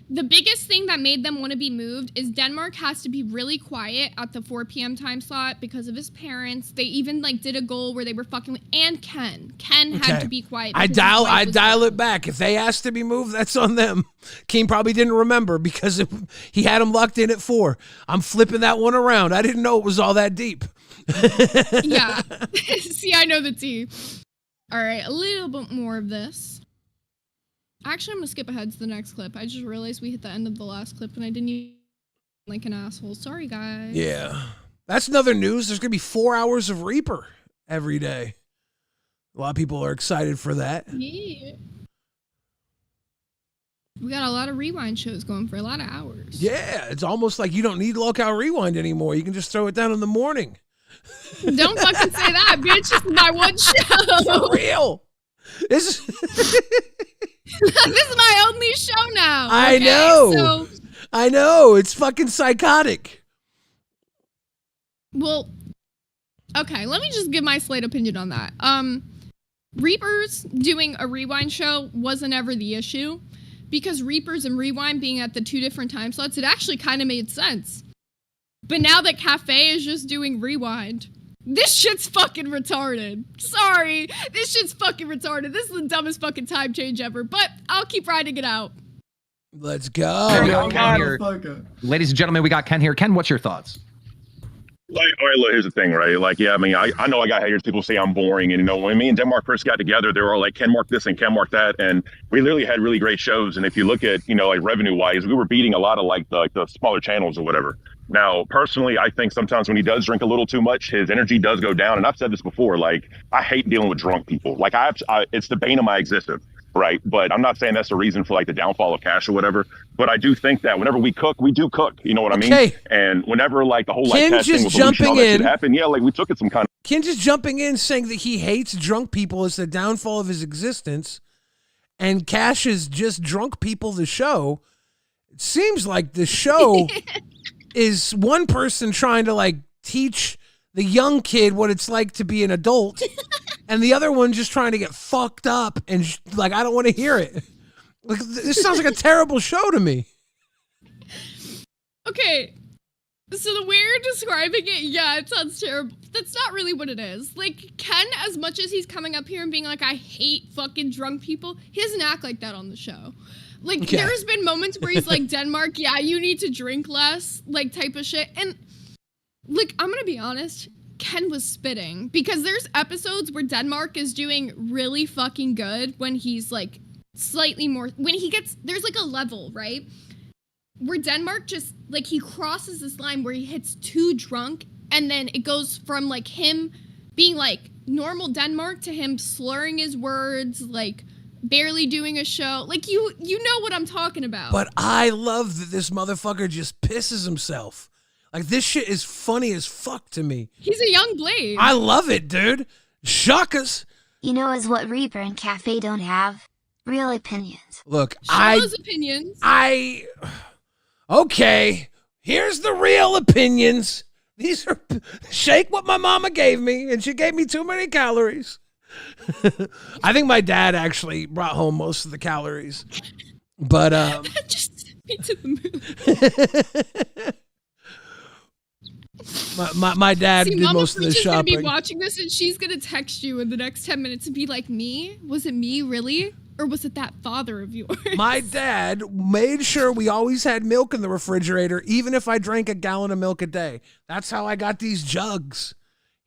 the biggest thing that made them want to be moved is Denmark has to be really quiet at the 4 p.m. time slot because of his parents. They even did a goal where they were fucking with, and Ken had to be quiet. I dial it back. If they asked to be moved, that's on them. Keem probably didn't remember because he had him locked in at 4. I'm flipping that one around. I didn't know it was all that deep. Yeah. See, I know the tea. All right, a little bit more of this. Actually, I'm going to skip ahead to the next clip. I just realized we hit the end of the last clip and I didn't even like an asshole. Sorry, guys. Yeah. That's another news. There's going to be 4 hours of Reaper every day. A lot of people are excited for that. Yeah. We got a lot of rewind shows going for a lot of hours. Yeah. It's almost like you don't need LolcowRewind anymore. You can just throw it down in the morning. Don't fucking say that, bitch. This is my one show. For real. This is my only show now. I know. I know. It's fucking psychotic. Well, okay. Let me just give my slight opinion on that. Reapers doing a rewind show wasn't ever the issue because Reapers and Rewind being at the 2 different time slots, it actually kind of made sense. But now that Cafe is just doing Rewind, this shit's fucking retarded. Sorry. This shit's fucking retarded. This is the dumbest fucking time change ever, but I'll keep riding it out. Let's go. Ladies and gentlemen, we got Ken here. Ken, what's your thoughts? Like, all right, look, here's the thing, right? Like, yeah, I mean, I know I got haters. People say I'm boring. And, when me and Denmark first got together, they were all like, Ken Mark this and Ken Mark that. And we literally had really great shows. And if you look at, like revenue wise, we were beating a lot of like the smaller channels or whatever. Now, personally, I think sometimes when he does drink a little too much, his energy does go down. And I've said this before, like, I hate dealing with drunk people. Like, it's the bane of my existence, right? But I'm not saying that's the reason for, like, the downfall of Cash or whatever. But I do think that whenever we cook, we do cook. You know what I mean? And whenever, like, the whole, like, Cash thing with Belushi, all that shit happened, yeah, like, we took it some kind of... Ken just jumping in saying that he hates drunk people as the downfall of his existence. And Cash is just drunk people the show. It seems like the show... is one person trying to like teach the young kid what it's like to be an adult and the other one just trying to get fucked up and like, I don't want to hear it. Like, this sounds like a terrible show to me. Okay. So the way you're describing it, yeah, it sounds terrible. That's not really what it is. Like, Ken, as much as he's coming up here and being like, I hate fucking drunk people, he doesn't act like that on the show. Like, there's been moments where he's like, Denmark, yeah, you need to drink less, like, type of shit. And, like, I'm gonna be honest, Ken was spitting. Because there's episodes where Denmark is doing really fucking good when he's, like, slightly more, when he gets, there's, like, a level, right? Where Denmark just, like, he crosses this line where he hits too drunk, and then it goes from, like, him being, like, normal Denmark to him slurring his words, like, barely doing a show. Like, you know what I'm talking about. But I love that this motherfucker just pisses himself. Like, this shit is funny as fuck to me. He's a young Blade. I love it, dude. Shuckers. You know is what Reaper and Cafe don't have? Real opinions. Look, Shallow's opinions. Okay, here's the real opinions. These are shake what my mama gave me, and she gave me too many calories. I think my dad actually brought home most of the calories. But That just sent me to the moon. my dad did Mama most of the Preach is gonna shopping. be watching this, and she's gonna text you in the next 10 minutes and be like, "Me? Was it me, really? Or was it that father of yours?" My dad made sure we always had milk in the refrigerator, even if I drank a gallon of milk a day. That's how I got these jugs.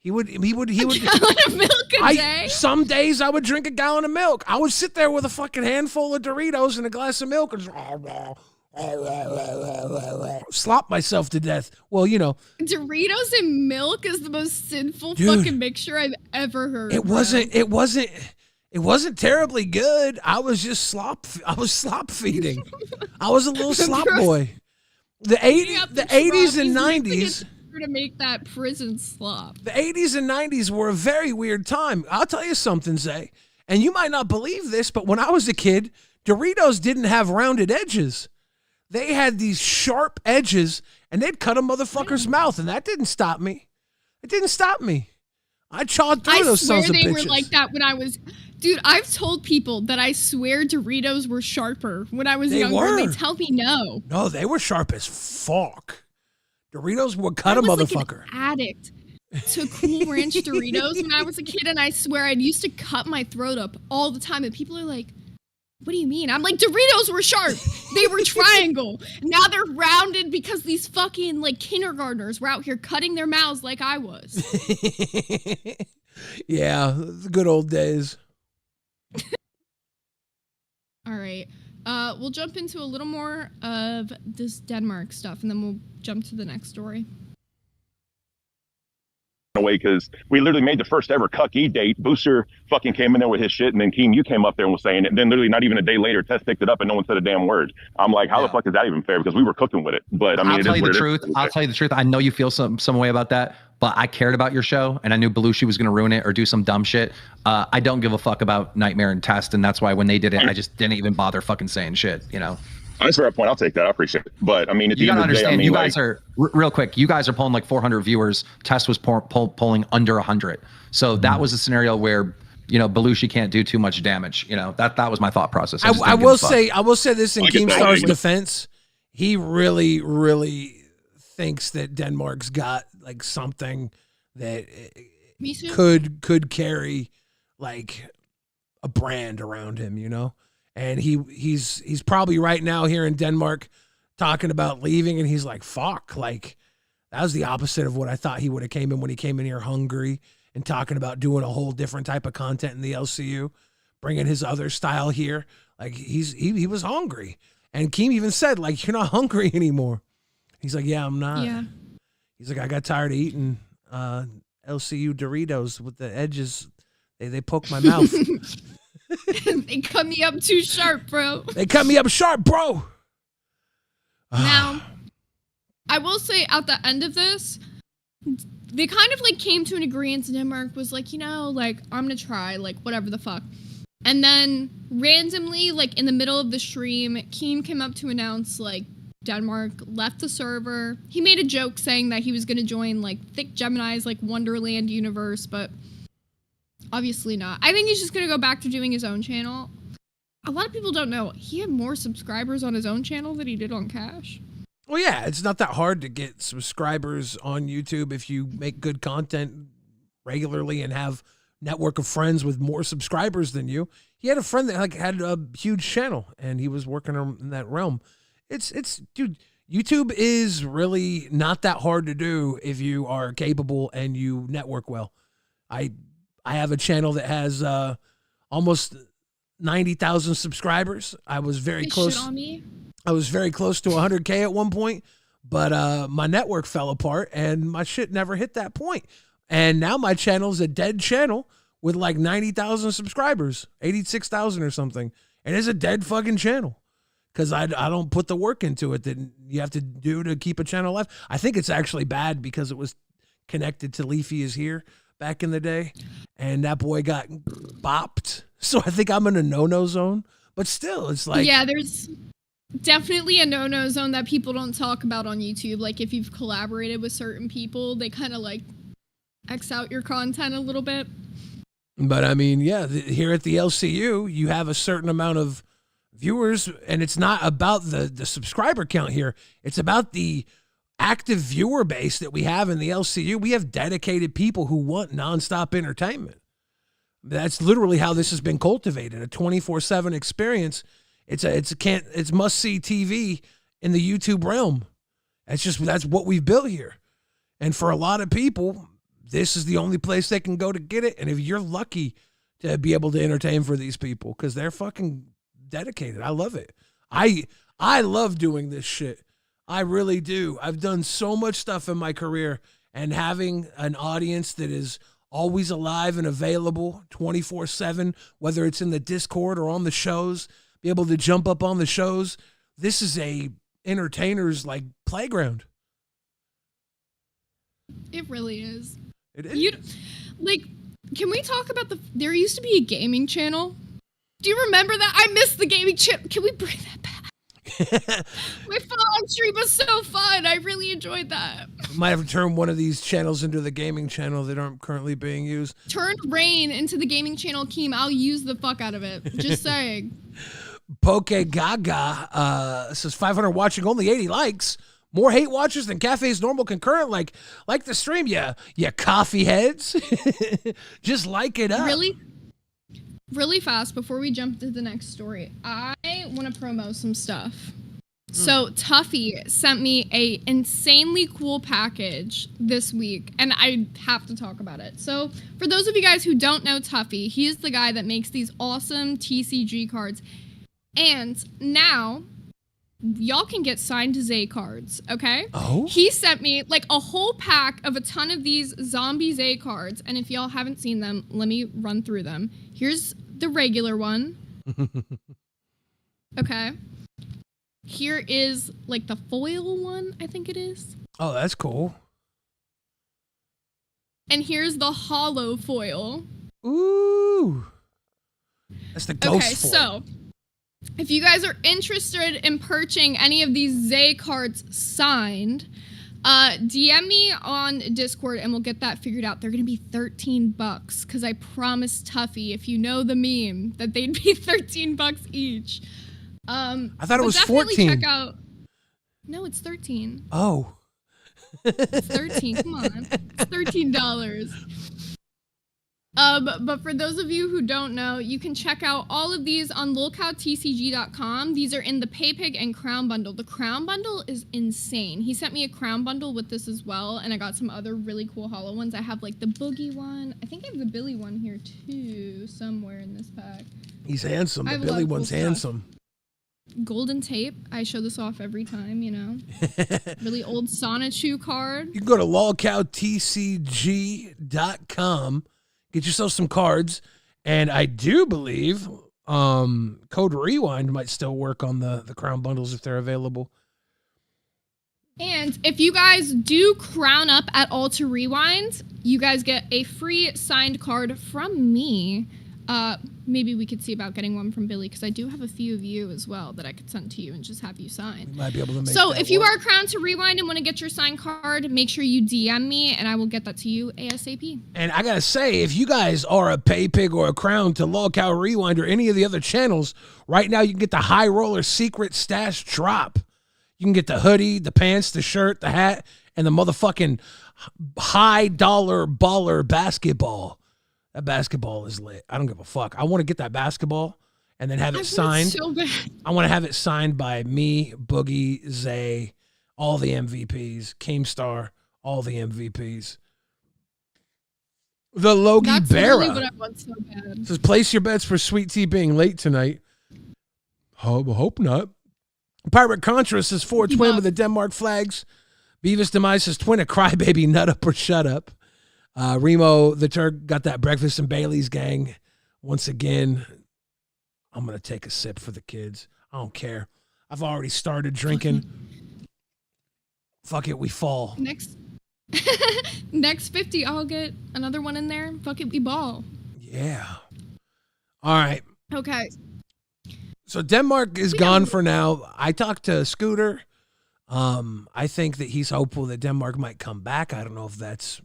He would. A gallon of milk a day? Some days I would drink a gallon of milk. I would sit there with a fucking handful of Doritos and a glass of milk and just slop myself to death. Well, you know, Doritos and milk is the most sinful Dude, fucking mixture I've ever heard. It wasn't terribly good. I was just slop feeding. I was a little slop boy. The 80s and 90s to make that prison slop. The 80s and 90s were a very weird time. I'll tell you something, Zay. And you might not believe this, but when I was a kid, Doritos didn't have rounded edges. They had these sharp edges, and they'd cut a motherfucker's mouth, and that didn't stop me. It didn't stop me. I chawed through those sons of bitches. I swear they were like that when I was... Dude, I've told people that I swear Doritos were sharper when I was younger. And they tell me no. No, they were sharp as fuck. Doritos would cut a motherfucker. I was like an addict to Cool Ranch Doritos when I was a kid, and I swear I used to cut my throat up all the time. And people are like, "What do you mean?" I'm like, Doritos were sharp. They were triangle. Now they're rounded because these fucking like kindergartners were out here cutting their mouths like I was. Yeah, the good old days. All right. We'll jump into a little more of this Denmark stuff, and then we'll jump to the next story. Away because we literally made the first ever Cuck-E date. Booster fucking came in there with his shit, and then Keem, you came up there and was saying it. And then literally not even a day later, Tess picked it up and no one said a damn word. I'm like, how the fuck is that even fair? Because we were cooking with it. But I mean, I'll tell you the truth. I'll tell you the truth. I know you feel some way about that, but I cared about your show, and I knew Belushi was going to ruin it or do some dumb shit. I don't give a fuck about Nightmare and Test, and that's why when they did it, I just didn't even bother fucking saying shit. You know. That's a fair point. I'll take that. I appreciate it. But I mean, at the you end gotta of the day, understand, I mean, you guys are real quick. You guys are pulling like 400 viewers. Test was polling under 100. So that was a scenario where, you know, Belushi can't do too much damage. You know, that was my thought process. I will say this in Keemstar's defense. He really, really thinks that Denmark's got like something that could carry like a brand around him, you know. And he's probably right now here in Denmark talking about leaving, and he's like, fuck, like that was the opposite of what I thought he would have came in when he came in here hungry and talking about doing a whole different type of content in the LCU, bringing his other style here. Like he was hungry. And Keem even said, like, you're not hungry anymore. He's like, yeah, I'm not. Yeah. He's like, I got tired of eating LCU Doritos with the edges. They poke my mouth. They cut me up too sharp, bro. Now, I will say at the end of this, they kind of like came to an agreement, and Denmark was like, you know, like, I'm gonna try, like, whatever the fuck. And then randomly, like, in the middle of the stream, Keem came up to announce, like, Denmark left the server. He made a joke saying that he was gonna join, like, Thick Gemini's, like, Wonderland universe, but obviously not. I think he's just gonna go back to doing his own channel. A lot of people don't know he had more subscribers on his own channel than he did on Cash. Well, yeah, it's not that hard to get subscribers on YouTube if you make good content regularly and have network of friends with more subscribers than you. He had a friend that had a huge channel and he was working in that realm. It's dude, YouTube is really not that hard to do if you are capable and you network well. I have a channel that has almost 90,000 subscribers. I was very close. Shit on me. I was very close to 100K at one point, but my network fell apart and my shit never hit that point. And now my channel's a dead channel with like 90,000 subscribers, 86,000 or something. And it's a dead fucking channel because I don't put the work into it that you have to do to keep a channel alive. I think it's actually bad because it was connected to Leafy Is Here back in the day. And that boy got bopped. So I think I'm in a no-no zone. But still, it's like... Yeah, there's definitely a no-no zone that people don't talk about on YouTube. Like if you've collaborated with certain people, they kind of like X out your content a little bit. But I mean, yeah, here at the LCU, you have a certain amount of viewers, and it's not about the subscriber count here. It's about the active viewer base that we have in the LCU. We have dedicated people who want nonstop entertainment. That's literally how this has been cultivated, a 24/7 experience. It's must-see TV in the YouTube realm. That's what we've built here. And for a lot of people, this is the only place they can go to get it. And if you're lucky to be able to entertain for these people, because they're fucking dedicated. I love it. I love doing this shit. I really do. I've done so much stuff in my career, and having an audience that is always alive and available 24/7, whether it's in the Discord or on the shows, be able to jump up on the shows. This is a entertainer's like playground. It really is. It is. Can we talk about there used to be a gaming channel? Do you remember that? I missed the gaming channel. Can we bring that back? My fall stream was so fun. I really enjoyed that. Might have turned one of these channels into the gaming channel that aren't currently being used. Turned Rain into the gaming channel, Keem. I'll use the fuck out of it. Just saying. Poke Gaga says 500 watching, only 80 likes. More hate watchers than Cafe's normal concurrent. Like the stream, yeah, coffee heads. Just like it up. Really fast before we jump to the next story, I want to promo some stuff. So Tuffy sent me a insanely cool package this week, and I have to talk about it. So for those of you guys who don't know Tuffy, he is the guy that makes these awesome TCG cards. And now y'all can get signed Z cards, okay? Oh. He sent me like a whole pack of a ton of these zombie Z cards, and if y'all haven't seen them, let me run through them. Here's the regular one. Okay. Here is like the foil one, I think it is. Oh, that's cool. And here's the hollow foil. Ooh. That's the ghost foil. So if you guys are interested in purchasing any of these Z cards signed, DM me on Discord and we'll get that figured out. They're going to be $13 because I promised Tuffy, if you know the meme, that they'd be $13 each. I thought it was 14. Check out. No, it's 13. Oh. It's 13. Come on. It's $13. But for those of you who don't know, you can check out all of these on LolcowTCG.com. These are in the Paypig and Crown Bundle. The Crown Bundle is insane. He sent me a Crown Bundle with this as well, and I got some other really cool hollow ones. I have like the Boogie one. I think I have the Billy one here too, somewhere in this pack. He's handsome. The Billy one's handsome. Golden tape. I show this off every time, you know. Really old Sonichu card. You can go to LolcowTCG.com. Get yourself some cards, and I do believe Code Rewind might still work on the Crown Bundles if they're available. And if you guys do crown up at LolcowRewind, you guys get a free signed card from me. Maybe we could see about getting one from Billy, because I do have a few of you as well that I could send to you and just have you sign. You might be able to make so that if you work. are crowned to Rewind and want to get your signed card, make sure you DM me and I will get that to you ASAP. And I gotta say, if you guys are a Paypig or a Crown to LolcowRewind or any of the other channels, right now you can get the High Roller Secret Stash Drop. You can get the hoodie, the pants, the shirt, the hat, and the motherfucking high dollar baller basketball. That basketball is lit. I don't give a fuck. I want to get that basketball and then have it signed. So bad. I want to have it signed by me, Boogie, Zay, all the MVPs, Keemstar, all the MVPs. The Logie That's Berra really what I want so bad. says, place your bets for Sweet Tea being late tonight. Hope not. Pirate Contra says, 4 twin with the Denmark flags. Beavis Demise says, twin a crybaby, nut up or shut up. Remo the Turk got that Breakfast and Bailey's gang. Once again, I'm going to take a sip for the kids. I don't care. I've already started drinking. Fuck it, we fall. Next 50, I'll get another one in there. Fuck it, we ball. Yeah. All right. Okay. So Denmark is gone for now. I talked to Scooter. I think that he's hopeful that Denmark might come back. I don't know if that's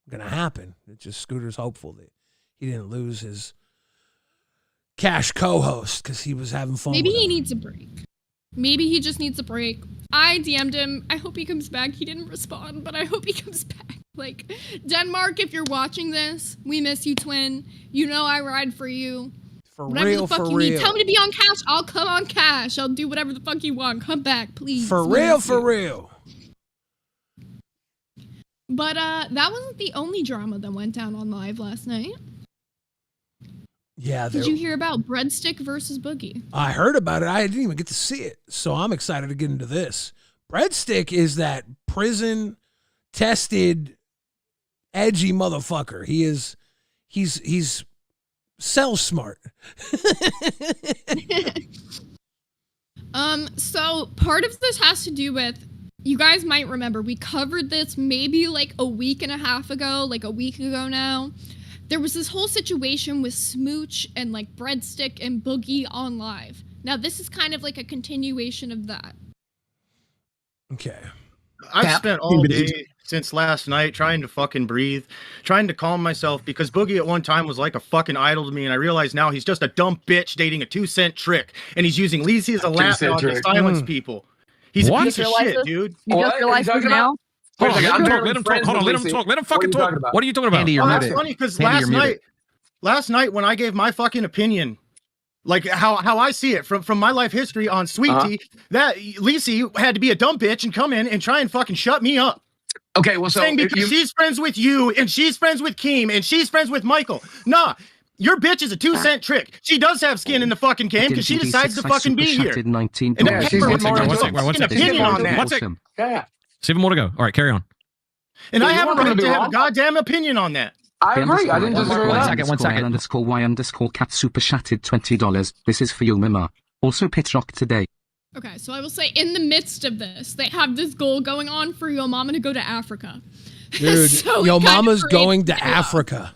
going to happen. It's just Scooter's hopeful that he didn't lose his Cash co-host because he was having fun. Maybe he needs a break. Maybe he just needs a break. I DM'd him. I hope he comes back. He didn't respond, but I hope he comes back. Like, Denmark, if you're watching this, we miss you, twin. You know I ride for you. For whatever real, the fuck for you real. need. Tell me to be on Cash. I'll come on Cash. I'll do whatever the fuck you want. Come back, please. For We real, miss for you. real. But that wasn't the only drama that went down on live last night. Yeah. Did you hear about Breadstick versus Boogie? I heard about it. I didn't even get to see it. So I'm excited to get into this. Breadstick is that prison tested edgy motherfucker. He's cell smart. So part of this has to do with, you guys might remember, we covered this maybe like a week and a half ago, like a week ago now. There was this whole situation with Smooch and like Breadstick and Boogie on live. Now this is kind of like a continuation of that. Okay. I've spent all day since last night trying to fucking breathe, trying to calm myself, because Boogie at one time was like a fucking idol to me, and I realize now he's just a dumb bitch dating a 2-cent trick, and he's using Lizzie as a lapdog to silence people. He's a piece of shit, dude. You just realized this now? Hold on, let him talk. Hold on, let him talk. Let him fucking talk. What are you talking about? Oh, that's funny, because last night when I gave my fucking opinion, like how I see it from my life history on Sweet Tea, that Lizzie had to be a dumb bitch and come in and try and fucking shut me up. Okay, well, so saying because she's friends with you and she's friends with Keem and she's friends with Michael. Nah, your bitch is a 2-cent trick. She does have skin in the fucking game because she decides to fucking be here. And One second. Yeah. 7 more to go. All right, carry on. And I have a right to have a goddamn opinion on that. I agree. I didn't disagree with that. One second. _y_cat super chatted $20. This is for you, Mima. Also pitch rock today. Okay, so I will say, in the midst of this, they have this goal going on for Yo Mama to go to Africa. Dude, So Yo it kind of Mama's creates going to chaos. Africa.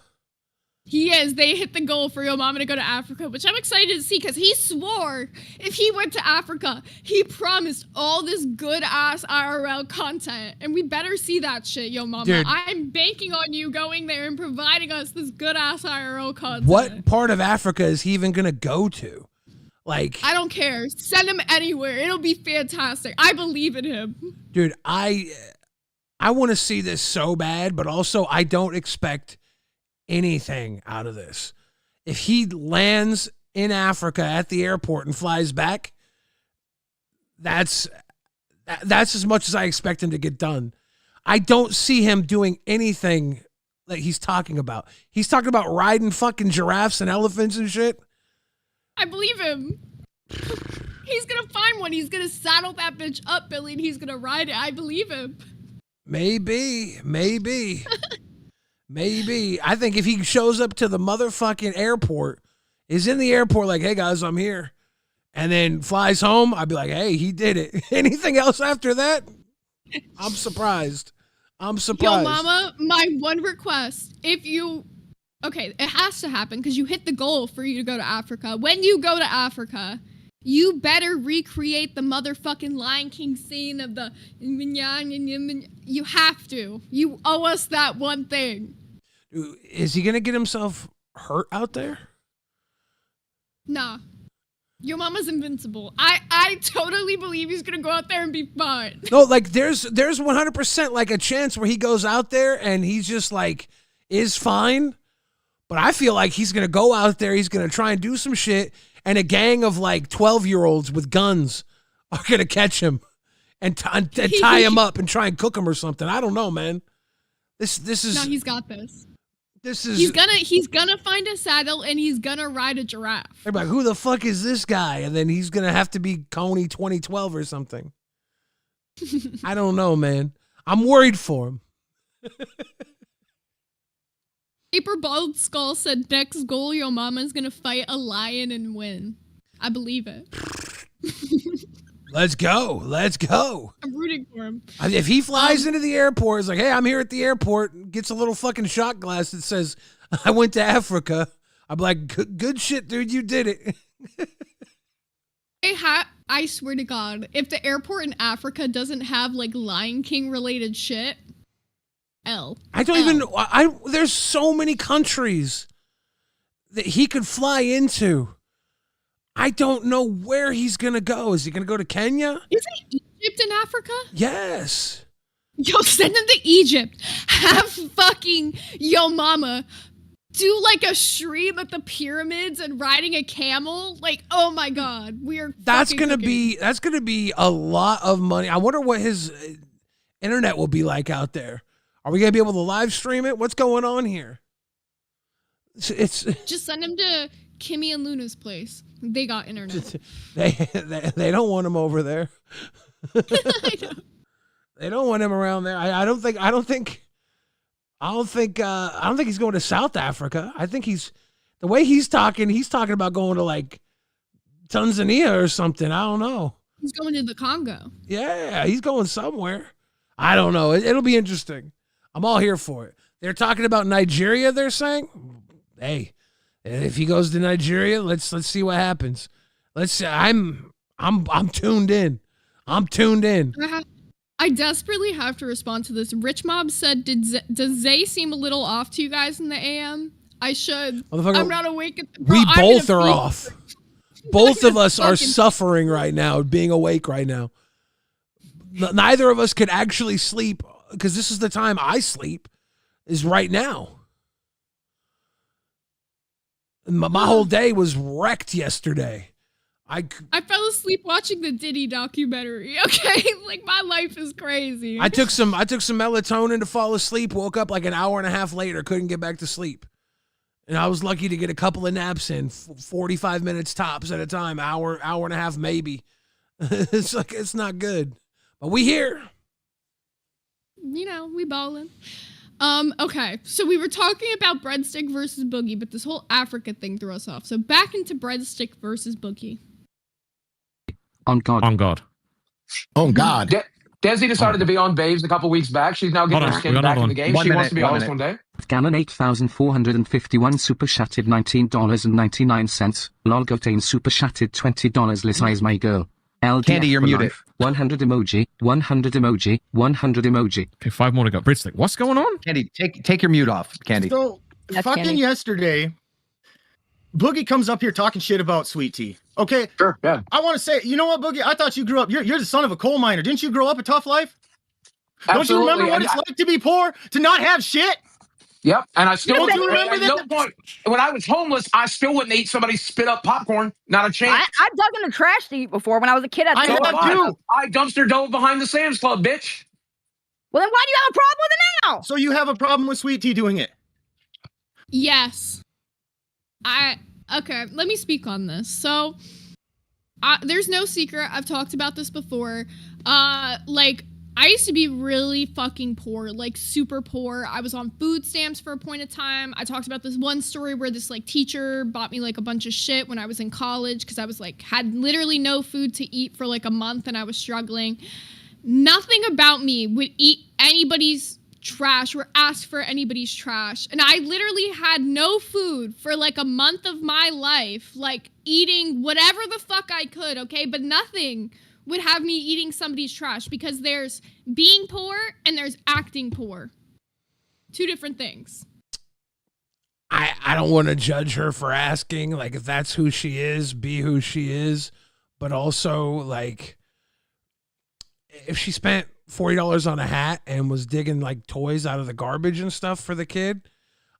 He is. They hit the goal for Yo Mama to go to Africa, which I'm excited to see, because he swore if he went to Africa, he promised all this good-ass IRL content, and we better see that shit, Yo Mama. Dude. I'm banking on you going there and providing us this good-ass IRL content. What part of Africa is he even going to go to? Like, I don't care. Send him anywhere. It'll be fantastic. I believe in him. dude, I want to see this so bad, but also I don't expect anything out of this. If he lands in Africa at the airport and flies back, that's as much as I expect him to get done. I don't see him doing anything that he's talking about. He's talking about riding fucking giraffes and elephants and shit. I believe him. He's gonna find one. He's gonna saddle that bitch up, Billy, and he's gonna ride it. I believe him. Maybe. I think if he shows up to the motherfucking airport, is in the airport like, hey guys, I'm here, and then flies home, I'd be like, hey, he did it. Anything else after that? I'm surprised. Yo, Mama, my one request, okay, it has to happen because you hit the goal for you to go to Africa. When you go to Africa, you better recreate the motherfucking Lion King scene of the... You have to. You owe us that one thing. Is he going to get himself hurt out there? Nah. Your mama's invincible. I totally believe he's gonna go out there and be fine. No, like there's 100% like a chance where he goes out there and he's just like is fine. But I feel like he's gonna go out there, he's gonna try and do some shit, and a gang of like 12-year-olds with guns are gonna catch him and tie him up and try and cook him or something. I don't know, man. This is No, he's got this. This is he's gonna find a saddle and he's gonna ride a giraffe. They're like, who the fuck is this guy? And then he's gonna have to be Coney 2012 or something. I don't know, man. I'm worried for him. Paper Bald Skull said next goal, your mama's gonna fight a lion and win. I believe it. Let's go. I'm rooting for him. If he flies into the airport, it's like, hey, I'm here at the airport, gets a little fucking shot glass that says, I went to Africa. I'm like, good shit, dude, you did it. I swear to God, if the airport in Africa doesn't have like Lion King related shit, there's so many countries that he could fly into. I don't know where he's going to go. Is he going to go to Kenya? Isn't Egypt in Africa? Yes. Yo, send him to Egypt. Have fucking Yo Mama do like a stream at the pyramids and riding a camel. Like, oh my God, That's gonna be a lot of money. I wonder what his internet will be like out there. Are we gonna be able to live stream it? What's going on here? It's just send him to Kimmy and Luna's place. They got internet. They don't want him over there. I know. They don't want him around there. I don't think he's going to South Africa. I think the way he's talking about going to like Tanzania or something. I don't know. He's going to the Congo. Yeah, he's going somewhere. I don't know. It'll be interesting. I'm all here for it. They're talking about Nigeria, they're saying. Hey, if he goes to Nigeria, let's see what happens. I'm tuned in. I desperately have to respond to this. Rich Mob said, does Zay seem a little off to you guys in the AM? I should. I'm not awake. We both are off. Both of us are suffering right now, being awake right now. Neither of us could actually sleep because this is the time I sleep, is right now. My whole day was wrecked yesterday. I fell asleep watching the Diddy documentary. Okay, like my life is crazy. I took some melatonin to fall asleep. Woke up like an hour and a half later. Couldn't get back to sleep, and I was lucky to get a couple of naps in, 45 minutes tops at a time, hour and a half maybe. It's like it's not good, but we here. You know, we ballin'. Okay, so we were talking about Breadstick versus Boogie, but this whole Africa thing threw us off. So back into Breadstick versus Boogie. On God. Oh God. Desi decided to be on Babes a couple weeks back. She's now getting her skin back in the game. She wants to be honest one day. Ganon 8,451 super chatted $19.99. Lolgotain super chatted $20. Lisa is my girl. LDF Candy, you're muted. 100 emoji. 100 emoji. 100 emoji. Okay, 5 more to go. Breadstick, what's going on? Candy, take your mute off, Candy. So, yesterday, Boogie comes up here talking shit about Sweet Tea. Okay? Sure, yeah. I want to say, you know what, Boogie? I thought you grew up. You're the son of a coal miner. Didn't you grow up a tough life? Absolutely. Don't you remember what it's like to be poor? To not have shit? Yep, and I still don't you remember at no point when I was homeless, I still wouldn't eat somebody's spit up popcorn. Not a chance. I dug in the trash to eat before when I was a kid. I have too. I dumpster dove behind the Sam's Club, bitch. Well, then why do you have a problem with it now? So you have a problem with Sweet Tea doing it? Yes. Okay, let me speak on this. So, there's no secret. I've talked about this before. I used to be really fucking poor, like super poor. I was on food stamps for a point of time. I talked about this one story where this like teacher bought me like a bunch of shit when I was in college because I was like, had literally no food to eat for like a month and I was struggling. Nothing about me would eat anybody's trash or ask for anybody's trash. And I literally had no food for like a month of my life, like eating whatever the fuck I could, okay? But nothing would have me eating somebody's trash because there's being poor and there's acting poor. Two different things. I don't want to judge her for asking. Like, if that's who she is, be who she is. But also, like, if she spent $40 on a hat and was digging like toys out of the garbage and stuff for the kid,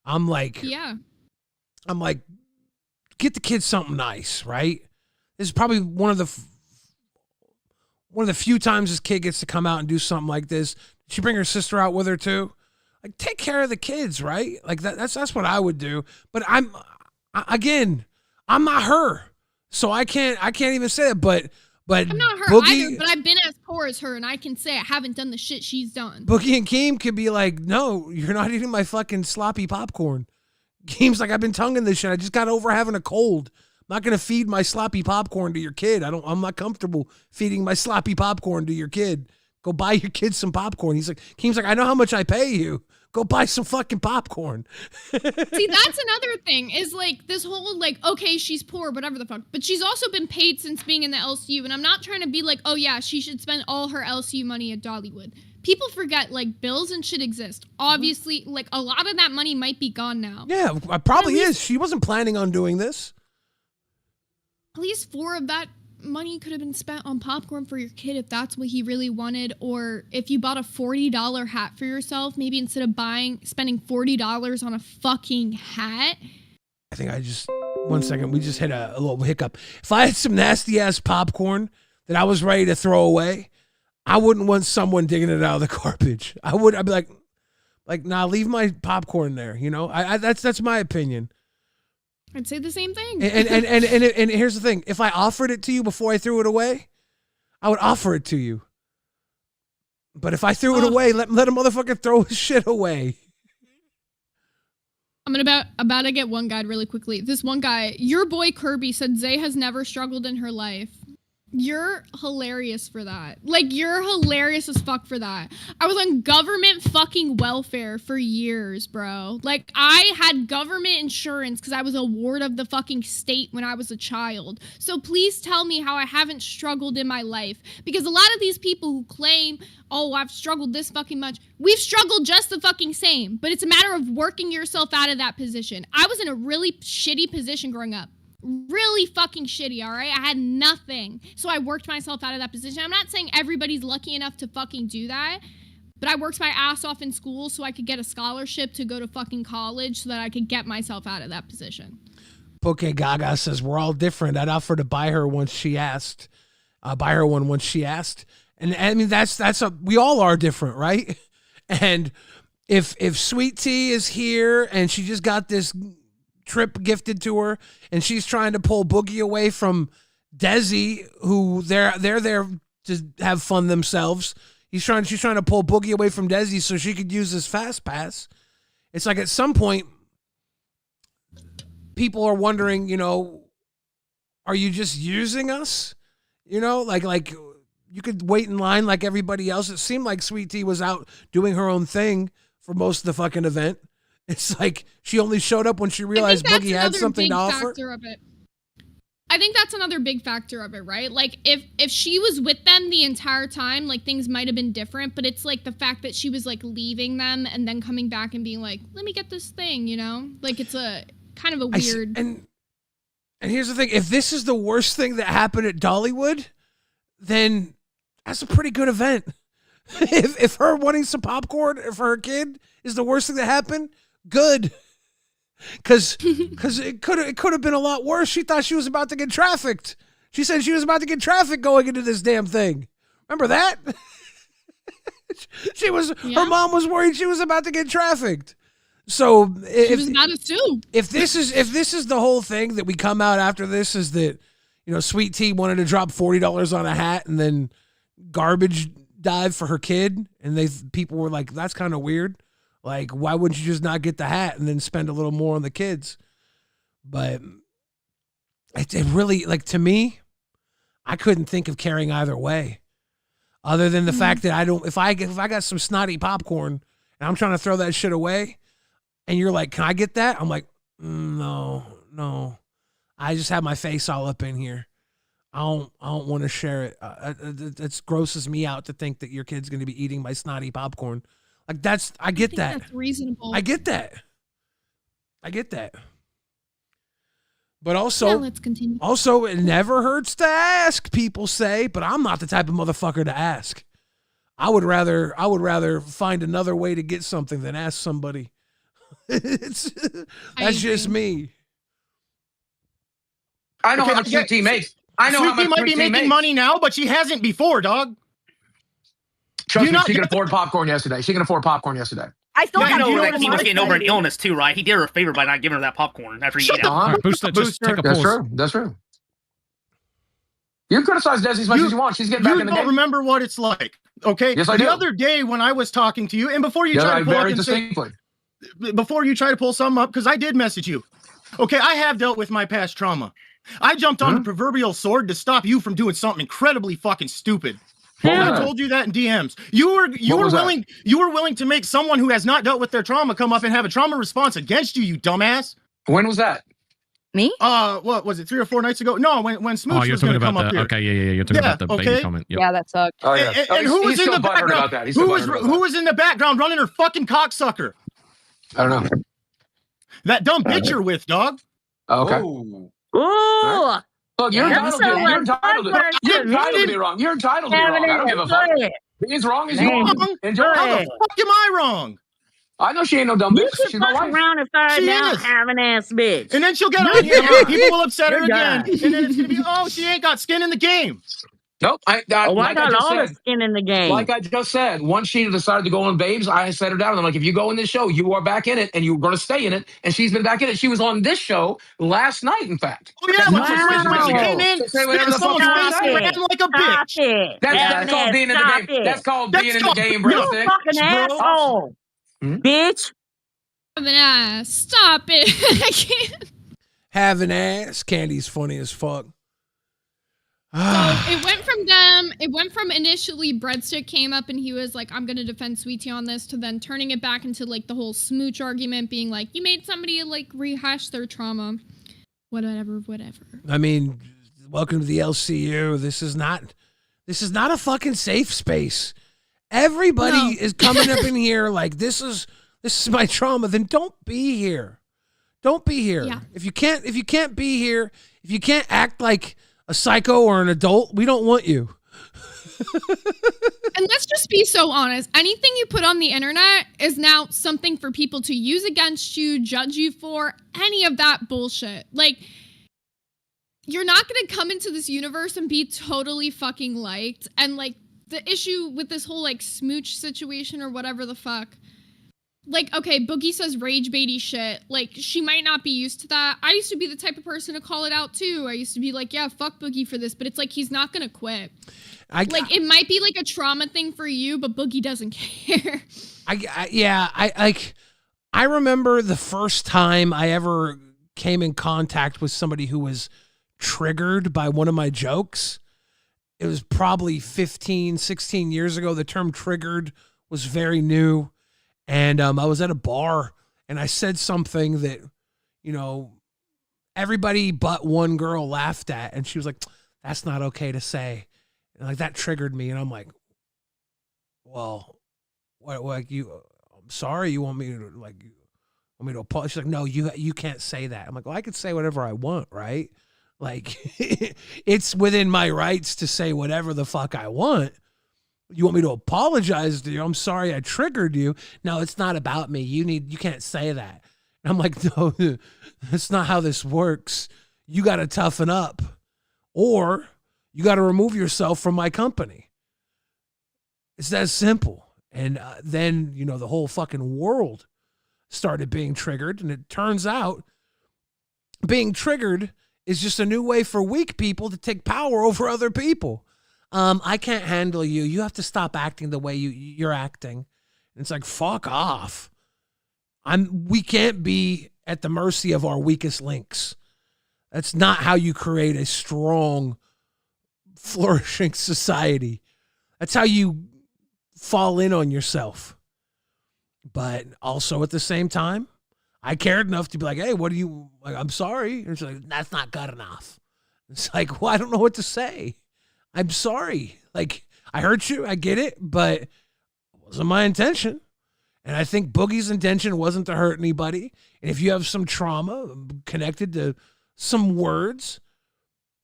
I'm like, get the kid something nice, right? This is probably one of the few times this kid gets to come out and do something like this. Did she bring her sister out with her too? Like, take care of the kids, right? Like that's what I would do. But I'm not her, so I can't even say it. But I'm not her Boogie, either. But I've been as poor as her, and I can say I haven't done the shit she's done. Boogie and Keem could be like, no, you're not eating my fucking sloppy popcorn. Keem's like, I've been tonguing this shit. I just got over having a cold. I'm not gonna feed my sloppy popcorn to your kid. I'm not comfortable feeding my sloppy popcorn to your kid. Go buy your kid some popcorn. Keem's like, I know how much I pay you. Go buy some fucking popcorn. See, that's another thing is like this whole like, okay, she's poor, whatever the fuck. But she's also been paid since being in the LCU. And I'm not trying to be like, oh yeah, she should spend all her LCU money at Dollywood. People forget like bills and shit exist. Obviously, like a lot of that money might be gone now. Yeah, probably is. She wasn't planning on doing this. At least 4 of that money could have been spent on popcorn for your kid if that's what he really wanted, or if you bought a $40 hat for yourself, maybe instead of spending $40 on a fucking hat. I think one second, we just hit a little hiccup. If I had some nasty ass popcorn that I was ready to throw away, I wouldn't want someone digging it out of the garbage. I'd be like, nah, leave my popcorn there. You know, that's my opinion. I'd say the same thing. And here's the thing. If I offered it to you before I threw it away, I would offer it to you. But if I threw it away, let a motherfucker throw his shit away. I'm about to get one guy really quickly. This one guy, your boy Kirby, said Zay has never struggled in her life. You're hilarious for that. Like, you're hilarious as fuck for that. I was on government fucking welfare for years, bro. Like, I had government insurance because I was a ward of the fucking state when I was a child. So please tell me how I haven't struggled in my life. Because a lot of these people who claim, oh, I've struggled this fucking much, we've struggled just the fucking same. But it's a matter of working yourself out of that position. I was in a really shitty position growing up. Really fucking shitty, all right? I had nothing. So I worked myself out of that position. I'm not saying everybody's lucky enough to fucking do that, but I worked my ass off in school so I could get a scholarship to go to fucking college so that I could get myself out of that position. Poke Gaga says, we're all different. I'd offer to buy her once she asked. Buy her one once she asked. And I mean, we all are different, right? And if Sweet Tea is here and she just got this trip gifted to her and she's trying to pull Boogie away from Desi, who they're there to have fun themselves. She's trying to pull Boogie away from Desi so she could use this fast pass. It's like at some point people are wondering, you know, are you just using us? You know, like you could wait in line like everybody else. It seemed like Sweet Tea was out doing her own thing for most of the fucking event. It's like she only showed up when she realized Boogie had something to offer. I think that's another big factor of it, right? Like if she was with them the entire time, like things might have been different, but it's like the fact that she was like leaving them and then coming back and being like, let me get this thing, you know? Like it's a kind of a weird. And here's the thing. If this is the worst thing that happened at Dollywood, then that's a pretty good event. If her wanting some popcorn for her kid is the worst thing that happened, good. Because it could have been a lot worse. She thought she was about to get trafficked. She said she was about to get trafficked going into this damn thing. Remember that? Her mom was worried she was about to get trafficked. So she was about to sue. If this is the whole thing that we come out after this is that, you know, Sweet Tea wanted to drop $40 on a hat and then garbage dive for her kid, and people were like, that's kind of weird. Like, why wouldn't you just not get the hat and then spend a little more on the kids? But it really, like, to me, I couldn't think of caring either way, other than the fact that if I got some snotty popcorn and I'm trying to throw that shit away, and you're like, can I get that? I'm like, no. I just have my face all up in here. I don't want to share it. It grosses me out to think that your kid's going to be eating my snotty popcorn. Like I get that. That's reasonable. I get that. I get that. But also, Yeah, let's continue. Also, it never hurts to ask, people say, but I'm not the type of motherfucker to ask. I would rather find another way to get something than ask somebody. That's just me. I know how much Sweet Tea makes. I know Sweet how much Tea might be making money now, but she hasn't before, dog. Trust me, she can afford popcorn yesterday. She can afford popcorn yesterday. I still You know got that he was getting over an illness too, right? He did her a favor by not giving her that popcorn after he ate it. Right, Booster, just take a pause. That's true. That's true. You can criticize Desi as much as you want. She's getting back in the game. You don't remember what it's like, okay? Yes, I do. The other day when I was talking to you, and before you try to pull up and say, before you try to pull something up, because I did message you. Okay, I have dealt with my past trauma. I jumped on the proverbial sword to stop you from doing something incredibly fucking stupid. I told you that in DMs. You were willing to make someone who has not dealt with their trauma come up and have a trauma response against you, you dumbass. When was that? Me? What was it? 3 or 4 nights ago? No, when Smooch was going to come up here. Okay, yeah. You're talking about the baby comment. Yep. Yeah, that sucked. Oh, yeah. And who was in the background? Who was in the background running her fucking cocksucker? I don't know. That dumb bitch you're with, dog. Okay. Ooh. Look, you're entitled to be wrong. You're entitled to be wrong. I don't give a fuck. Be as wrong as you want. Enjoy How the it. fuck am I wrong? I know she ain't no dumb bitch. You She's my wife. around and find out having ass bitch. And then she'll get on here and people will upset her again. And then it's going to be, oh, she ain't got skin in the game. Nope. I got all the skin in the game. Like I just said, once she decided to go on Babes, I set her down. And I'm like, if you go in this show, you are back in it, and you're going to stay in it. And she's been back in it. She was on this show last night, in fact. Oh, yeah, when she came in, say whatever the fuck you ran like a bitch. That's called being in the game. That's called being in the game, bro. You fucking asshole, bitch. Have an ass. Stop it. I can't. Have an ass. Candy's funny as fuck. So it went from them. It went from initially Breadstick came up and he was like, I'm going to defend Sweet Tea on this, to then turning it back into like the whole smooch argument, being like, you made somebody like rehash their trauma. Whatever. I mean, welcome to the LCU. This is not a fucking safe space. Everybody is coming up in here like this is my trauma. Then don't be here. Don't be here. Yeah. If you can't be here, if you can't act like a psycho or an adult, we don't want you. And let's just be so honest. Anything you put on the internet is now something for people to use against you, judge you for, any of that bullshit. Like, you're not going to come into this universe and be totally fucking liked. And like the issue with this whole like smooch situation or whatever the fuck. Like, okay, Boogie says rage baity shit. Like, she might not be used to that. I used to be the type of person to call it out, too. I used to be like, yeah, fuck Boogie for this. But it's like, he's not going to quit. It might be like a trauma thing for you, but Boogie doesn't care. I remember the first time I ever came in contact with somebody who was triggered by one of my jokes. It was probably 15, 16 years ago. The term triggered was very new. And I was at a bar and I said something that, everybody but one girl laughed at. And she was like, that's not okay to say. And like that triggered me. And I'm like, well, what I'm sorry. You want me to apologize? She's like, no, you can't say that. I'm like, well, I could say whatever I want, right? Like it's within my rights to say whatever the fuck I want. You want me to apologize to you? I'm sorry I triggered you. No, it's not about me. You can't say that. And I'm like, no, that's not how this works. You got to toughen up or you got to remove yourself from my company. It's that simple. And then, the whole fucking world started being triggered. And it turns out being triggered is just a new way for weak people to take power over other people. I can't handle you. You have to stop acting the way you're acting. And it's like, fuck off. We can't be at the mercy of our weakest links. That's not how you create a strong, flourishing society. That's how you fall in on yourself. But also at the same time, I cared enough to be like, hey, I'm sorry. And it's like, that's not good enough. It's like, well, I don't know what to say. I'm sorry. Like, I hurt you. I get it, but it wasn't my intention. And I think Boogie's intention wasn't to hurt anybody. And if you have some trauma connected to some words,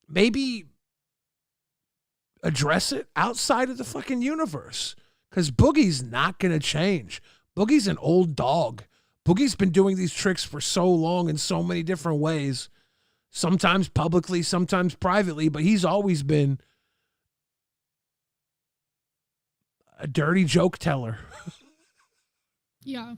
maybe address it outside of the fucking universe. Because Boogie's not going to change. Boogie's an old dog. Boogie's been doing these tricks for so long in so many different ways. Sometimes publicly, sometimes privately, but he's always been a dirty joke teller. Yeah.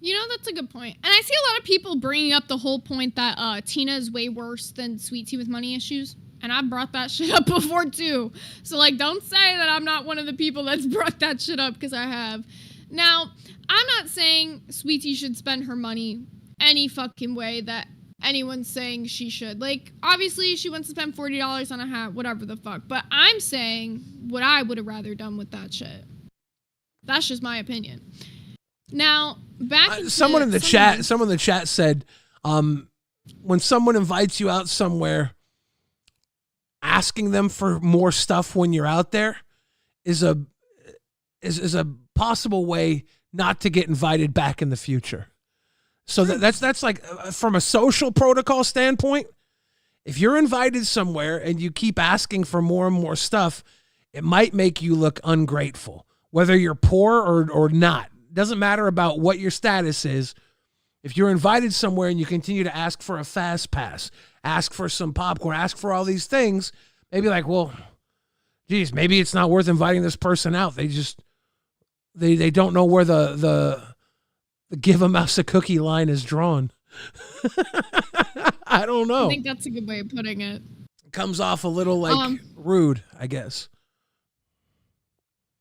You know, that's a good point. And I see a lot of people bringing up the whole point that Tina is way worse than Sweet Tea with money issues. And I brought that shit up before, too. So, like, don't say that I'm not one of the people that's brought that shit up, because I have. Now, I'm not saying Sweet Tea should spend her money any fucking way that anyone's saying she should. Like, obviously, she wants to spend $40 on a hat, whatever the fuck. But I'm saying what I would have rather done with that shit. That's just my opinion. Now, someone in the chat said, when someone invites you out somewhere, asking them for more stuff when you're out there is a possible way not to get invited back in the future. So that's like, from a social protocol standpoint, if you're invited somewhere and you keep asking for more and more stuff, it might make you look ungrateful, whether you're poor or not. Doesn't matter about what your status is. If you're invited somewhere and you continue to ask for a fast pass, ask for some popcorn, ask for all these things, maybe like, well, geez, maybe it's not worth inviting this person out. They don't know where the give a mouse a cookie line is drawn. I don't know. I think that's a good way of putting it. Comes off a little like rude, I guess.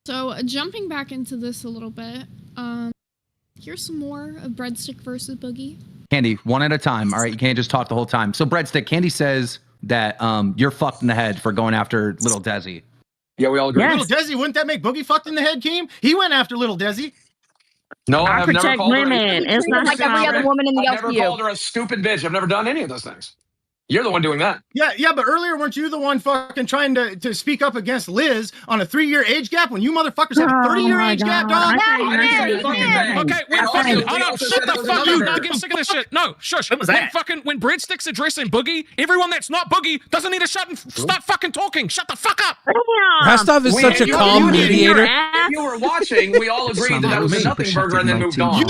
So jumping back into this a little bit, here's some more of Breadstick versus Boogie. Candy, one at a time. All right, you can't just talk the whole time. So Breadstick, Candy says that you're fucked in the head for going after Little Desi. Yeah, we all agree. Little Desi, wouldn't that make Boogie fucked in the head, Keem? He went after Little Desi. No, I I've never protect called her. women. It's not like every other woman in the I've never called her a stupid bitch. I've never done any of those things. You're the one doing that. Yeah, but earlier weren't you the one fucking trying to speak up against Liz on a 3-year age gap when you motherfuckers have a 30-year age gap, dog? Okay, when fucking hold on, shut the fuck up. I'm getting sick of this shit. No, shush. What was that? When Breadstick's addressing Boogie, everyone that's not Boogie doesn't need to stop fucking talking. Shut the fuck up. Rostov is such a calm mediator. If you were watching, we all agreed that was a nothing burger and then moved on.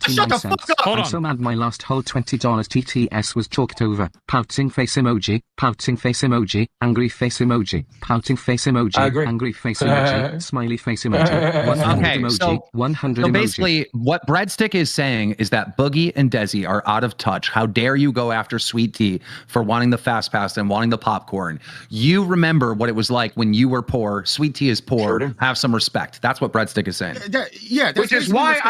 Shut the fuck up. Hold I'm so mad my last whole $20 TTS was chalked over. Pouting face emoji, pouting face emoji, angry face emoji, pouting face emoji, angry face emoji, smiley face emoji, 100 Okay, emoji, so 100 So emoji. basically, what Breadstick is saying is that Boogie and Desi are out of touch. How dare you go after Sweet Tea for wanting the fast pass and wanting the popcorn? You remember what it was like when you were poor. Sweet Tea is poor. Sure. Have some respect. That's what Breadstick is saying. Which is why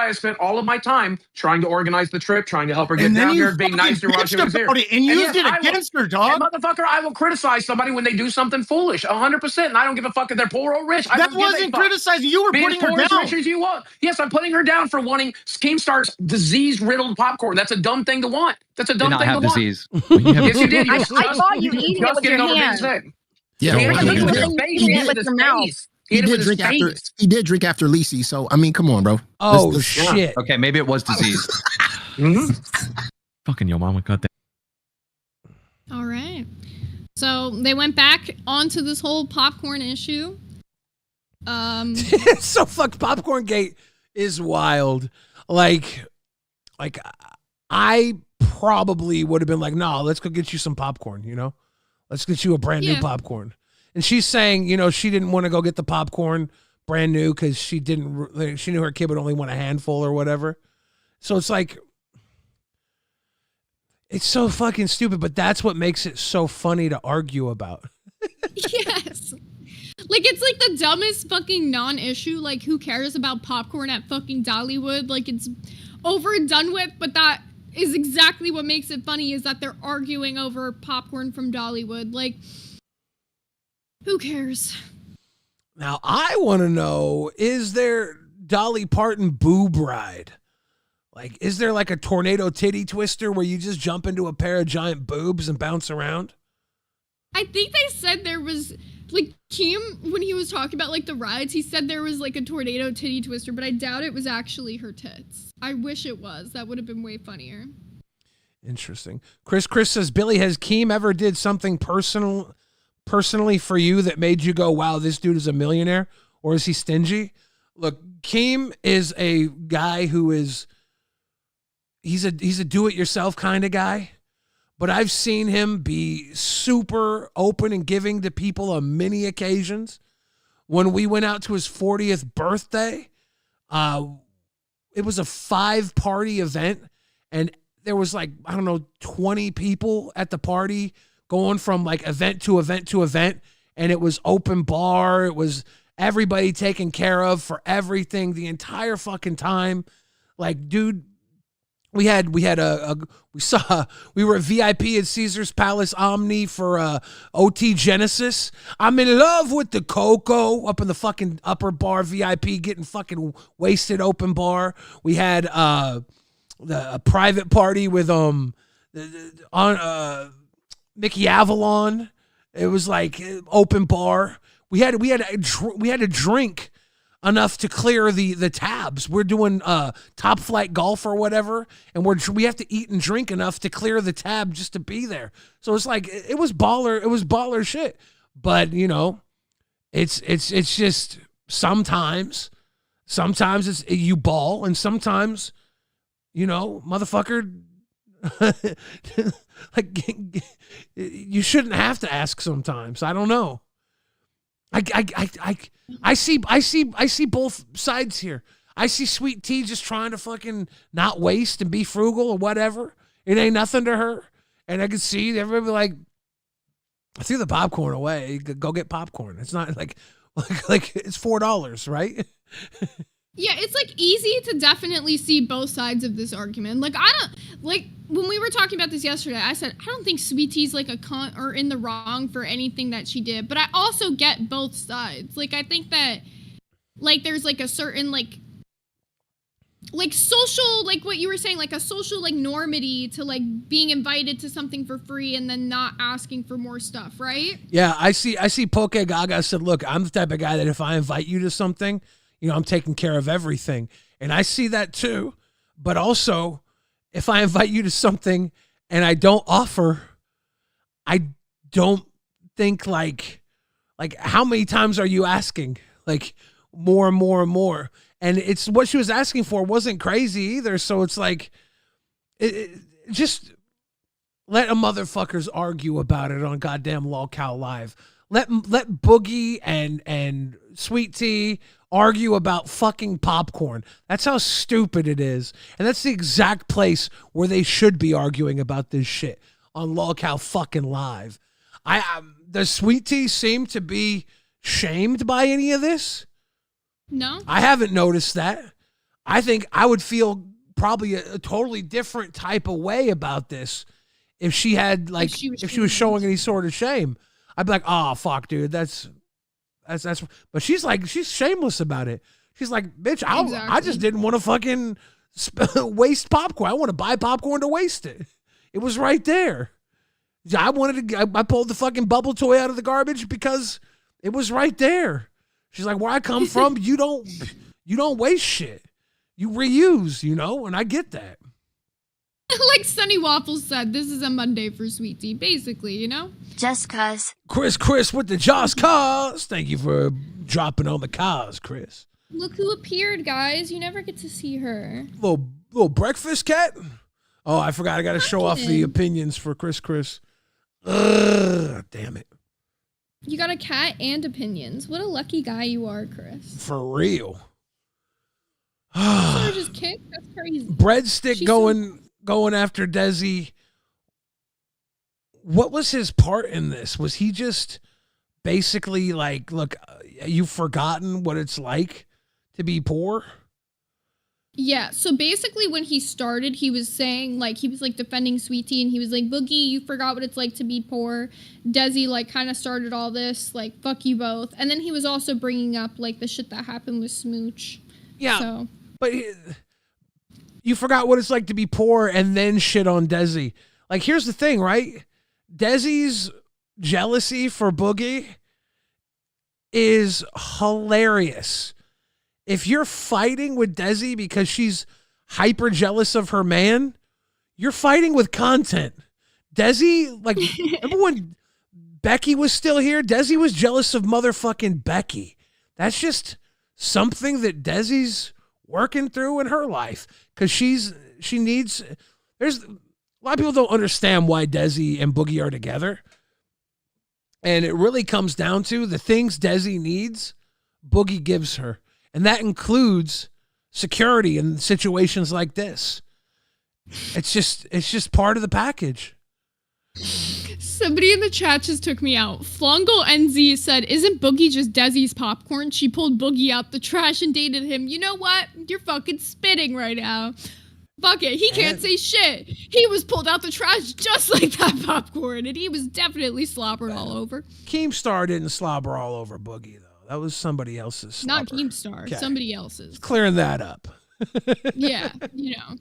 I spent all of my time trying to organize the trip, trying to help her get down here, being nice to Russia was here. And used it against her, dog. And motherfucker, I will criticize somebody when they do something foolish, 100%. And I don't give a fuck if they're poor or rich. That wasn't criticizing. You were putting her down. As rich as you want. Yes, I'm putting her down for wanting Keemstar's disease-riddled popcorn. That's a dumb thing to want. That's a dumb thing to want. Disease. Yes, you did. I saw you eating it with your hand. Yeah, He did drink after Lisi, so I mean, come on, bro. Oh shit. Okay, maybe it was disease. Fucking your mama got that. All right. So they went back onto this whole popcorn issue. So fuck, Popcorn Gate is wild. Like I probably would have been like, no, let's go get you some popcorn, you know? Let's get you a brand new popcorn. And she's saying, you know, she didn't want to go get the popcorn brand new because she knew her kid would only want a handful or whatever. So it's like, it's so fucking stupid, but that's what makes it so funny to argue about. Yes. Like, it's like the dumbest fucking non-issue. Like, who cares about popcorn at fucking Dollywood? Like, it's over and done with, but that is exactly what makes it funny, is that they're arguing over popcorn from Dollywood. Like, who cares? Now, I want to know, is there Dolly Parton boob ride? Like, is there like a tornado titty twister where you just jump into a pair of giant boobs and bounce around? I think they said there was Like Keem, when he was talking about like the rides, he said there was like a tornado titty twister, but I doubt it was actually her tits. I wish it was. That would have been way funnier. Interesting. Chris says, Billy, has Keem ever did something personally for you that made you go, wow, this dude is a millionaire? Or is he stingy? Look, Keem is a guy who is, he's a do-it-yourself kind of guy. But I've seen him be super open and giving to people on many occasions. When we went out to his 40th birthday, it was a 5-party event, and there was like, I don't know, 20 people at the party going from like event to event to event, and it was open bar. It was everybody taken care of for everything the entire fucking time. Like, dude, we were at VIP at Caesar's Palace Omni for OT Genesis. I'm in love with the Coco up in the fucking upper bar VIP, getting fucking wasted open bar. We had a private party with Mickey Avalon. It was like open bar. We had to drink enough to clear the tabs. We're doing Top Flight Golf or whatever, and we have to eat and drink enough to clear the tab just to be there. So it's like it was baller shit. But you know, it's just sometimes it's you ball, and sometimes, you know, motherfucker, like you shouldn't have to ask sometimes. I don't know. I see both sides here. I see Sweet Tea just trying to fucking not waste and be frugal or whatever. It ain't nothing to her. And I can see everybody like, I threw the popcorn away. Go get popcorn. It's not like it's $4, right? Yeah, it's like easy to definitely see both sides of this argument. Like when we were talking about this yesterday, I said I don't think Sweet Tea's like a cunt or in the wrong for anything that she did, but I also get both sides. Like I think that like there's like a certain like social, like what you were saying, like a social like normity to like being invited to something for free and then not asking for more stuff, right? Yeah, I see Poke Gaga said, look, I'm the type of guy that if I invite you to something, you know, I'm taking care of everything. And I see that too. But also, if I invite you to something and I don't offer, I don't think like how many times are you asking? Like more and more and more. And it's what she was asking for wasn't crazy either. So it's like, just let a motherfuckers argue about it on goddamn Lolcow Live. Let Boogie and Sweet Tea argue about fucking popcorn. That's how stupid it is. And that's the exact place where they should be arguing about this shit, on Lolcow fucking Live. Does Sweet Tea seem to be shamed by any of this? No. I haven't noticed that. I think I would feel probably a totally different type of way about this if she had like if she was showing any sort of shame. I'd be like, oh fuck, dude, that's. But she's shameless about it. She's like, bitch, I just didn't want to fucking waste popcorn. I want to buy popcorn to waste it. It was right there. I pulled the fucking bubble toy out of the garbage because it was right there. She's like, where I come from, you don't waste shit. You reuse, you know, and I get that. Like Sunny Waffles said, this is a Monday for Sweet Tea, basically, you know? Just cuz. Chris with the Just Cause. Thank you for dropping on the cause, Chris. Look who appeared, guys. You never get to see her. Little breakfast cat? Oh, I forgot. I got to show off the opinions for Chris. Ugh, damn it. You got a cat and opinions. What a lucky guy you are, Chris. For real. So just kick? That's crazy. Breadstick going after Desi. What was his part in this? Was he just basically like, look, you've forgotten what it's like to be poor? Yeah, so basically when he started, he was saying, like, he was, like, defending Sweet Tea, and he was like, Boogie, you forgot what it's like to be poor. Desi, like, kind of started all this, like, fuck you both. And then he was also bringing up, like, the shit that happened with Smooch. Yeah, so. But you forgot what it's like to be poor and then shit on Desi. Like, here's the thing, right? Desi's jealousy for Boogie is hilarious. If you're fighting with Desi because she's hyper jealous of her man, you're fighting with content. Desi, like, remember when Becky was still here? Desi was jealous of motherfucking Becky. That's just something that Desi's working through in her life because she needs. There's a lot of people don't understand why Desi and Boogie are together, and it really comes down to the things Desi needs, Boogie gives her. And that includes security in situations like this. It's just part of the package. Somebody in the chat just took me out. Flongo NZ said, "Isn't Boogie just Desi's popcorn? She pulled Boogie out the trash and dated him. You know what? You're fucking spitting right now. Fuck it. He can't say shit. He was pulled out the trash just like that popcorn, and he was definitely slobbered all over." Keemstar didn't slobber all over Boogie, though. That was somebody else's slobber. Not Keemstar. Okay. Somebody else's. Clearing that up. Yeah, you know.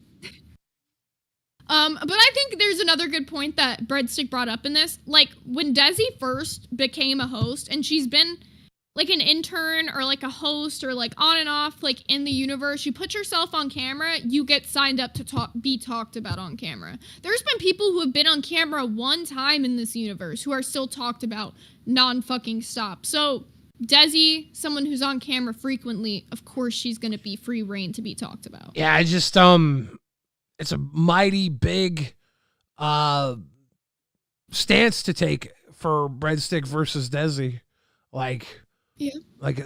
But I think there's another good point that Breadstick brought up in this. Like, when Desi first became a host, and she's been like an intern or like a host or like on and off like in the universe, you put yourself on camera, you get signed up to be talked about on camera. There's been people who have been on camera one time in this universe who are still talked about non-fucking stop. So Desi, someone who's on camera frequently, of course she's going to be free reign to be talked about. Yeah, I just it's a mighty big stance to take for Breadstick versus Desi. Like, yeah, like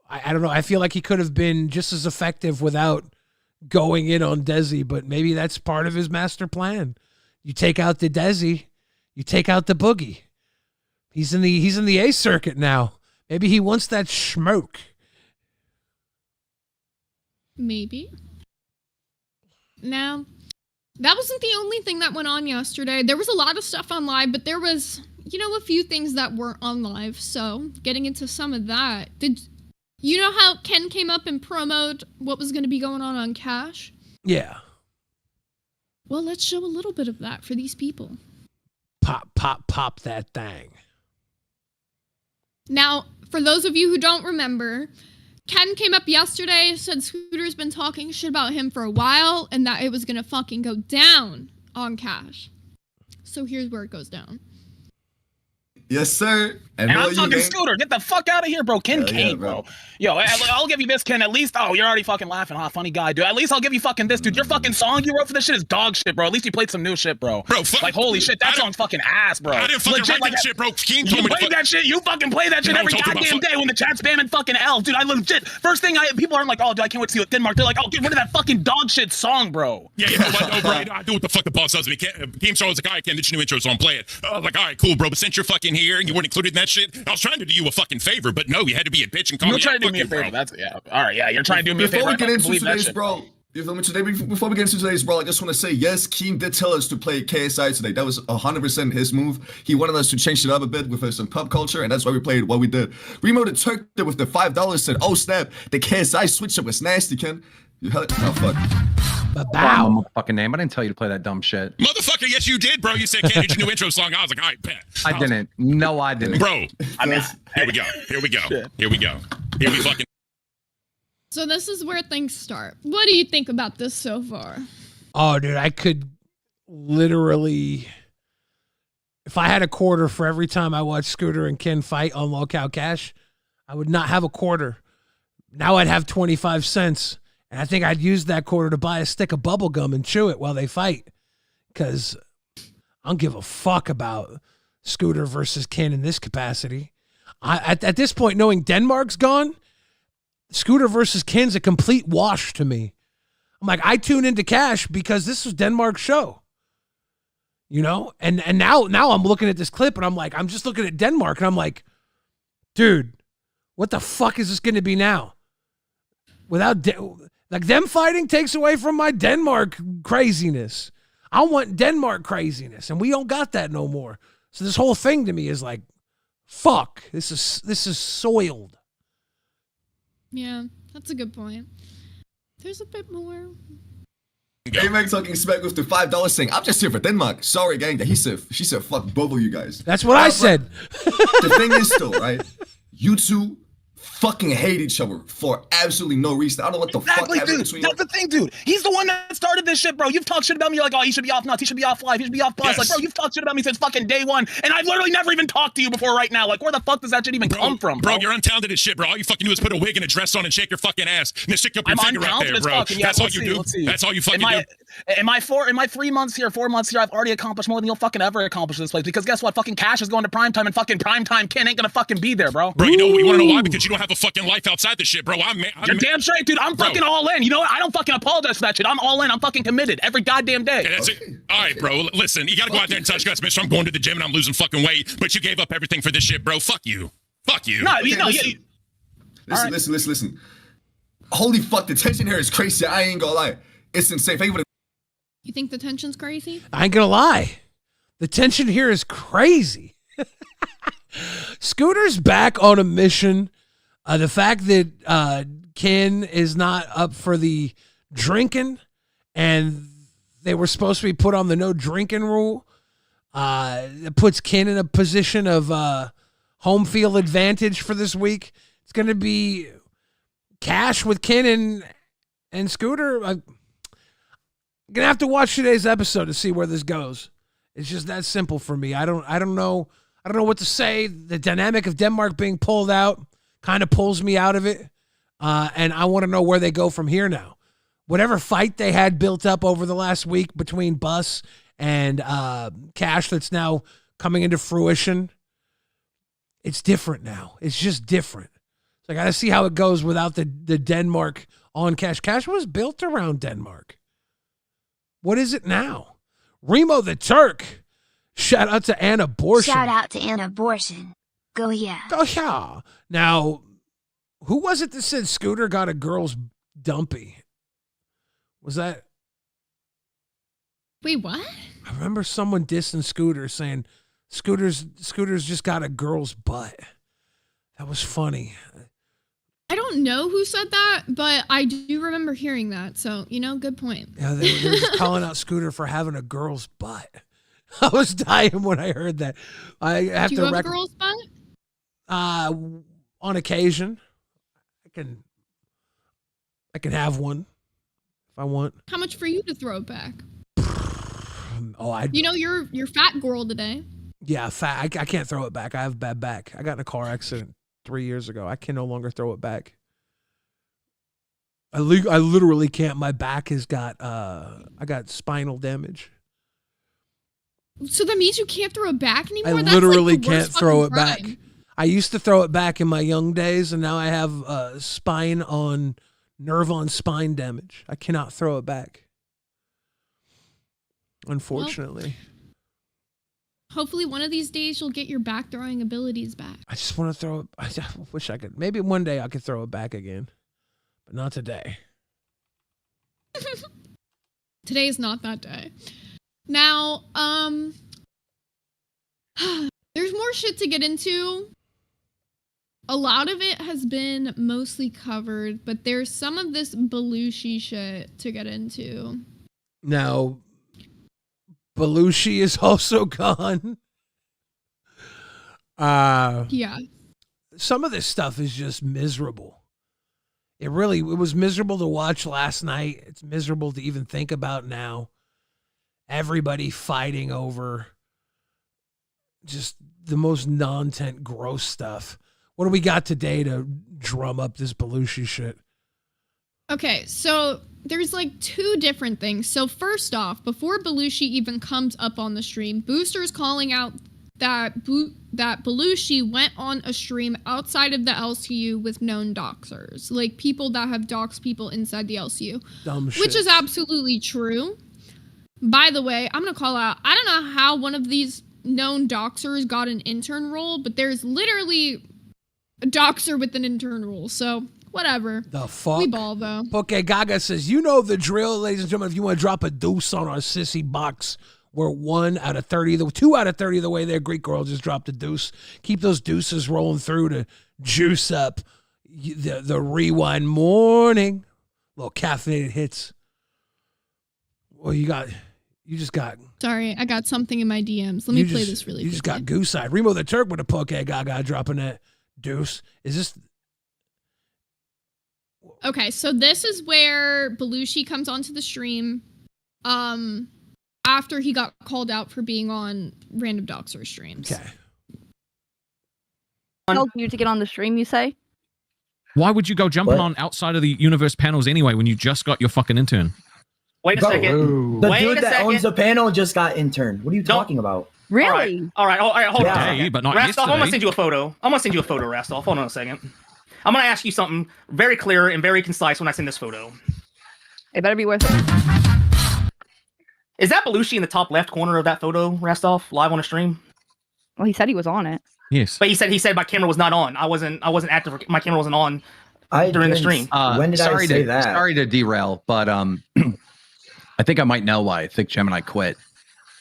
I don't know. I feel like he could have been just as effective without going in on Desi, but maybe that's part of his master plan. You take out the Desi, you take out the Boogie. He's in the A circuit now. Maybe he wants that smoke. Maybe. Now, that wasn't the only thing that went on yesterday. There was a lot of stuff on live, but there was, a few things that weren't on live. So, getting into some of that. Did you know how Ken came up and promoted what was going to be going on Cash? Yeah. Well, let's show a little bit of that for these people. Pop that thing. Now, for those of you who don't remember, Ken came up yesterday, said Scooter's been talking shit about him for a while, and that it was gonna fucking go down on Cash. So here's where it goes down. Yes, sir. And I'm talking Scooter. Get the fuck out of here, bro. Ken came, bro. Yo, I'll give you this, Ken. At least, you're already fucking laughing. Funny guy, dude. At least I'll give you fucking this, dude. Your fucking song you wrote for this shit is dog shit, bro. At least you played some new shit, bro. Like, holy shit, that song's fucking ass, bro. I didn't fucking write that shit, bro. Ken told me to played that shit. You fucking play that shit every goddamn day when the chat's spamming fucking L, dude. I legit. First thing people aren't like, oh, dude, I can't wait to see what Denmark. They're like, oh, get rid of that fucking dog shit song, bro. Yeah, you know what? No, bro. I do what the fuck the boss tells me. Keemstar was like, all right, Ken, this your new intro, so I'm playing. I was like, all right, cool, bro. But since you're fucking here and you weren't included in that shit, I was trying to do you a fucking favor, but no, you had to be a bitch and call me. You're trying to do me a favor. That's all right. Yeah, you're trying to do me a favor. Before we get into today's brawl, before we get into today's brawl, I just want to say yes, Keem did tell us to play KSI today. That was 100% his move. He wanted us to change it up a bit with some pop culture, and that's why we played what we did. Remo the Turk did with the $5 said, "Oh snap, the KSI switch up was nasty, Ken." Oh fuck. Bow. Fucking name. I didn't tell you to play that dumb shit. Motherfucker, yes you did, bro. You said, Ken, it's your new intro song. I was like, all right, bet. I didn't. No, I didn't. Bro, here we go. Here we fucking. So this is where things start. What do you think about this so far? Oh, dude, I could literally, if I had a quarter for every time I watched Scooter and Ken fight on Lolcow Cash, I would not have a quarter. Now I'd have 25 cents. And I think I'd use that quarter to buy a stick of bubble gum and chew it while they fight. Because I don't give a fuck about Scooter versus Ken in this capacity. At this point, knowing Denmark's gone, Scooter versus Ken's a complete wash to me. I'm like, I tune into Cash because this was Denmark's show. And now I'm looking at this clip and I'm like, I'm just looking at Denmark and I'm like, dude, what the fuck is this going to be now? Without them fighting takes away from my Denmark craziness. I want Denmark craziness, and we don't got that no more. So this whole thing to me is like, fuck. This is soiled. Yeah, that's a good point. There's a bit more. A-Mac talking smack with the $5 saying, "I'm just here for Denmark. Sorry, gang." She said, "Fuck both of you guys." That's what I said. The thing is, still, right? You two fucking hate each other for absolutely no reason. I don't know what the fuck happened dude. between you. That's the thing, dude. He's the one that started this shit, bro. You've talked shit about me like, oh, he should be off nuts. He should be off life. He should be off buzz. Yes. Like, bro, you've talked shit about me since fucking day one, and I've literally never even talked to you before right now. Like, where the fuck does that shit even come from, bro? Bro, you're untalented as shit, bro. All you fucking do is put a wig and a dress on and shake your fucking ass and then stick up your finger up there, bro. That's all you do. That's all you fucking do. In my 4 months here, I've already accomplished more than you'll fucking ever accomplish in this place. Because guess what? Fucking Cash is going to primetime, and fucking primetime Ken ain't gonna fucking be there, bro. Bro, you know wanna know why? Because you don't have a fucking life outside this shit, bro. You're damn straight, dude. I'm fucking all in. You know what? I don't fucking apologize for that shit. I'm all in. I'm fucking committed every goddamn day. Okay, that's it. All right, bro. Listen, you gotta go out there and touch guts, Mister. I'm going to the gym and I'm losing fucking weight, but you gave up everything for this shit, bro. Fuck you. Fuck you. No, Listen. Holy fuck, the tension here is crazy. I ain't gonna lie. It's insane. You think the tension's crazy? I ain't gonna lie. The tension here is crazy. Scooter's back on a mission. The fact that Ken is not up for the drinking and they were supposed to be put on the no drinking rule, it puts Ken in a position of home field advantage for this week. It's going to be Cash with Ken and Scooter. I'm going to have to watch today's episode to see where this goes. It's just that simple for me. I don't know what to say. The dynamic of Denmark being pulled out kind of pulls me out of it. And I want to know where they go from here now. Whatever fight they had built up over the last week between Bus and Cash that's now coming into fruition, it's different now. It's just different. So I got to see how it goes without the Denmark on Cash. Cash was built around Denmark. What is it now? Remo the Turk. Shout out to Ann Abortion. Shout out to Ann Abortion. Go yeah. Go yeah. Now, who was it that said Scooter got a girl's dumpy? Was that? Wait, what? I remember someone dissing Scooter saying Scooter's just got a girl's butt. That was funny. I don't know who said that, but I do remember hearing that. So, good point. Yeah, they were just calling out Scooter for having a girl's butt. I was dying when I heard that. I have do to you have a girl's butt? On occasion, I can have one if I want. How much for you to throw it back? Oh, you're fat girl today. Yeah, fat. I can't throw it back. I have a bad back. I got in a car accident 3 years ago. I can no longer throw it back. I literally can't. My back has got I got spinal damage. So that means you can't throw it back anymore? I literally can't throw it back. I used to throw it back in my young days, and now I have nerve on spine damage. I cannot throw it back. Unfortunately. Well, hopefully one of these days you'll get your back throwing abilities back. I just want to throw it. I wish I could. Maybe one day I could throw it back again, but not today. Today is not that day. Now, there's more shit to get into. A lot of it has been mostly covered, but there's some of this Belushi shit to get into. Now, Belushi is also gone. Yeah. Some of this stuff is just miserable. It was miserable to watch last night. It's miserable to even think about now. Everybody fighting over just the most non-tent gross stuff. What do we got today to drum up this Belushi shit? Okay, so there's like two different things. So first off, before Belushi even comes up on the stream, Booster's calling out that Belushi went on a stream outside of the LCU with known doxers, like people that have doxed people inside the LCU. Dumb shit. Which is absolutely true. By the way, I'm going to call out, I don't know how one of these known doxers got an intern role, but there's literally a doxer with an intern role, so whatever. The fuck? We ball, though. Okay, Gaga says, you know the drill, ladies and gentlemen. If you want to drop a deuce on our sissy box, we're 2 out of 30 the way there. Greek girl just dropped a deuce. Keep those deuces rolling through to juice up the rewind morning. Little caffeinated hits. Well, you just got... Sorry, I got something in my DMs. Let me play this really quickly. You just got goose-eyed. Remo the Turk with a poke Gaga dropping that Deuce, is this? Okay, so this is where Belushi comes onto the stream. After he got called out for being on Random Doxer streams. Okay. Told you to get on the stream, you say? Why would you go jumping on outside of the universe panels anyway when you just got your fucking intern? Wait a second. The dude that owns the panel just got intern. What are you talking about? Really? All right, hold on. Today, but not Rastolf, yesterday. I'm gonna send you a photo. Rastolf. Hold on a second. I'm gonna ask you something very clear and very concise when I send this photo. It better be worth it. Is that Belushi in the top left corner of that photo, Rastolf, live on a stream? Well, he said he was on it. Yes. But he said my camera was not on. I wasn't active. My camera wasn't on during the stream. When did I say that? Sorry to derail, but I think I might know why. I think Gemini quit.